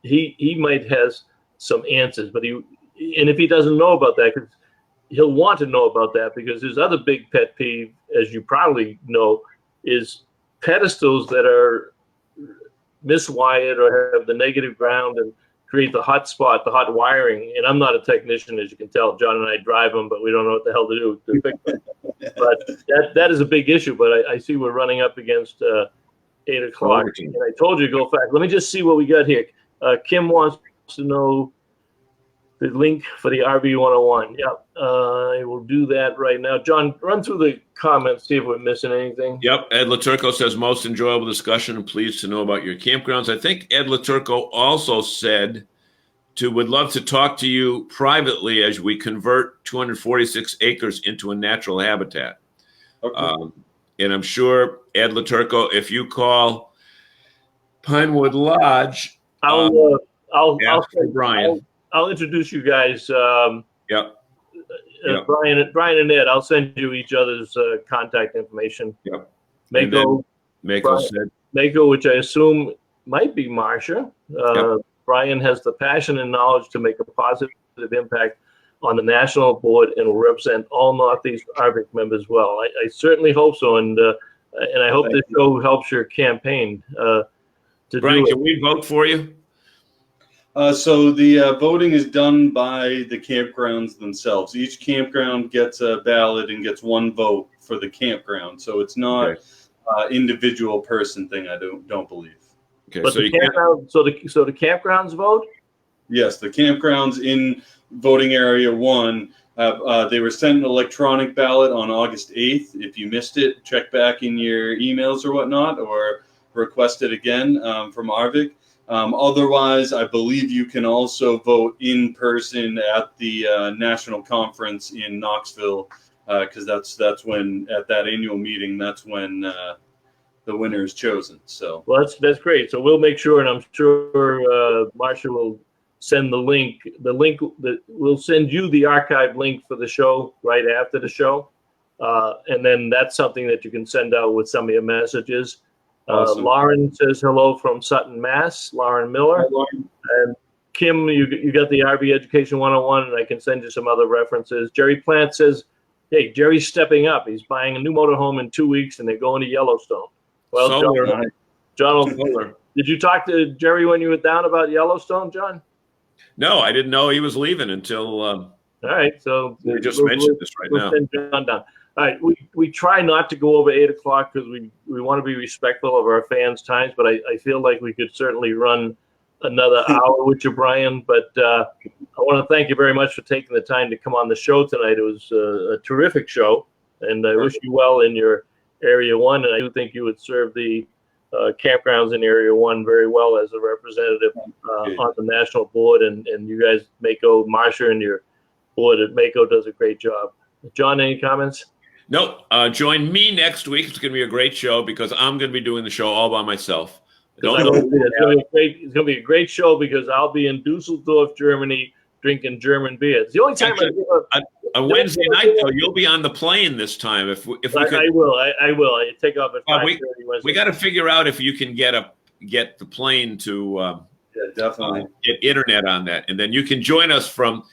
He might has some answers, but if he doesn't know about that, because he'll want to know about that, because his other big pet peeve, as you probably know, is pedestals that are miswired or have the negative ground and create the hot spot, the hot wiring. And I'm not a technician, as you can tell. John and I drive them, but we don't know what the hell to do to fix them. But that is a big issue. But I see we're running up against 8 o'clock. And I told you to go fast. Let me just see what we got here. Kim wants to know the link for the RV 101. Yeah, I will do that right now. John, run through the comments, see if we're missing anything. Yep. Ed Laturco says, most enjoyable discussion and pleased to know about your campgrounds. I think Ed Laturco also said would love to talk to you privately as we convert 246 acres into a natural habitat. Okay. And I'm sure, Ed Laturco, if you call Pinewood Lodge, I'll Brian. I'll introduce you guys. Yep. Brian and Ed. I'll send you each other's contact information. Yep. MACO said MACO, which I assume might be Marcia. Yep. Brian has the passion and knowledge to make a positive impact on the national board and will represent all Northeast RVic members well. I certainly hope so, and I hope this show helps your campaign. Brian, can we vote for you? So the voting is done by the campgrounds themselves. Each campground gets a ballot and gets one vote for the campground. So it's not individual person thing. I don't believe. Okay, but the campgrounds vote. Yes, the campgrounds in voting area 1. They were sent an electronic ballot on August 8th. If you missed it, check back in your emails or whatnot, or request it again from RVic. Otherwise, I believe you can also vote in person at the national conference in Knoxville, because that's when, at that annual meeting, that's when the winner is chosen. So well, that's great. So we'll make sure, and I'm sure Marcia will send the link. We'll send you the archive link for the show right after the show, and then that's something that you can send out with some of your messages. Awesome. Lauren says hello from Sutton, Mass. Lauren Miller. Hi, Lauren. And Kim, you got the RV Education 101, and I can send you some other references. Jerry Plant says, hey, Jerry's stepping up. He's buying a new motorhome in 2 weeks, and they're going to Yellowstone. Well, John, did you talk to Jerry when you were down about Yellowstone, John? No, I didn't know he was leaving until. All right, so we just mentioned this right now. Send John down. All right, we try not to go over 8 o'clock because we want to be respectful of our fans' times, but I feel like we could certainly run another hour with you, Brian. But I want to thank you very much for taking the time to come on the show tonight. It was a terrific show, and I wish you well in your Area 1, and I do think you would serve the campgrounds in Area 1 very well as a representative on the national board, and you guys, MACO, Marcia, and your board at MACO does a great job. John, any comments? No, join me next week. It's going to be a great show because I'm going to be doing the show all by myself. It's going to be a great show because I'll be in Dusseldorf, Germany, drinking German beer. It's the only time on Wednesday night, though, you'll be on the plane this time. If we could, I will. I take off at 5:30. We got to figure out if you can get the plane to definitely get internet on that, and then you can join us from.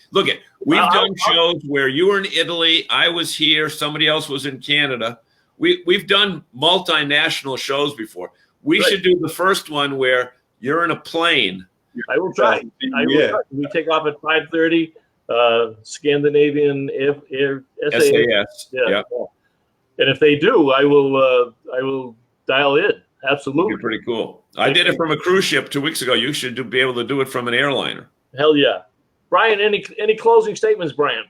We've done shows where you were in Italy, I was here, somebody else was in Canada. We've done multinational shows before. We should do the first one where you're in a plane. I will try. We take off at 5:30. Scandinavian Air SAS. Yeah. And if they do, I will dial in. Absolutely. That'd be pretty cool. I did it from a cruise ship 2 weeks ago. You should be able to do it from an airliner. Hell yeah. Brian, any closing statements, Brian?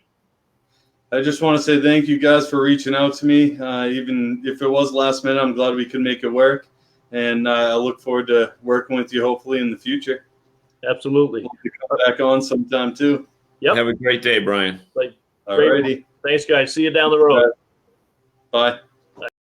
I just want to say thank you guys for reaching out to me. Even if it was last minute, I'm glad we could make it work. And I look forward to working with you hopefully in the future. Absolutely. Hope to come back on sometime too. Yep. Have a great day, Brian. Like, All righty. thanks, guys. See you down the road. Bye.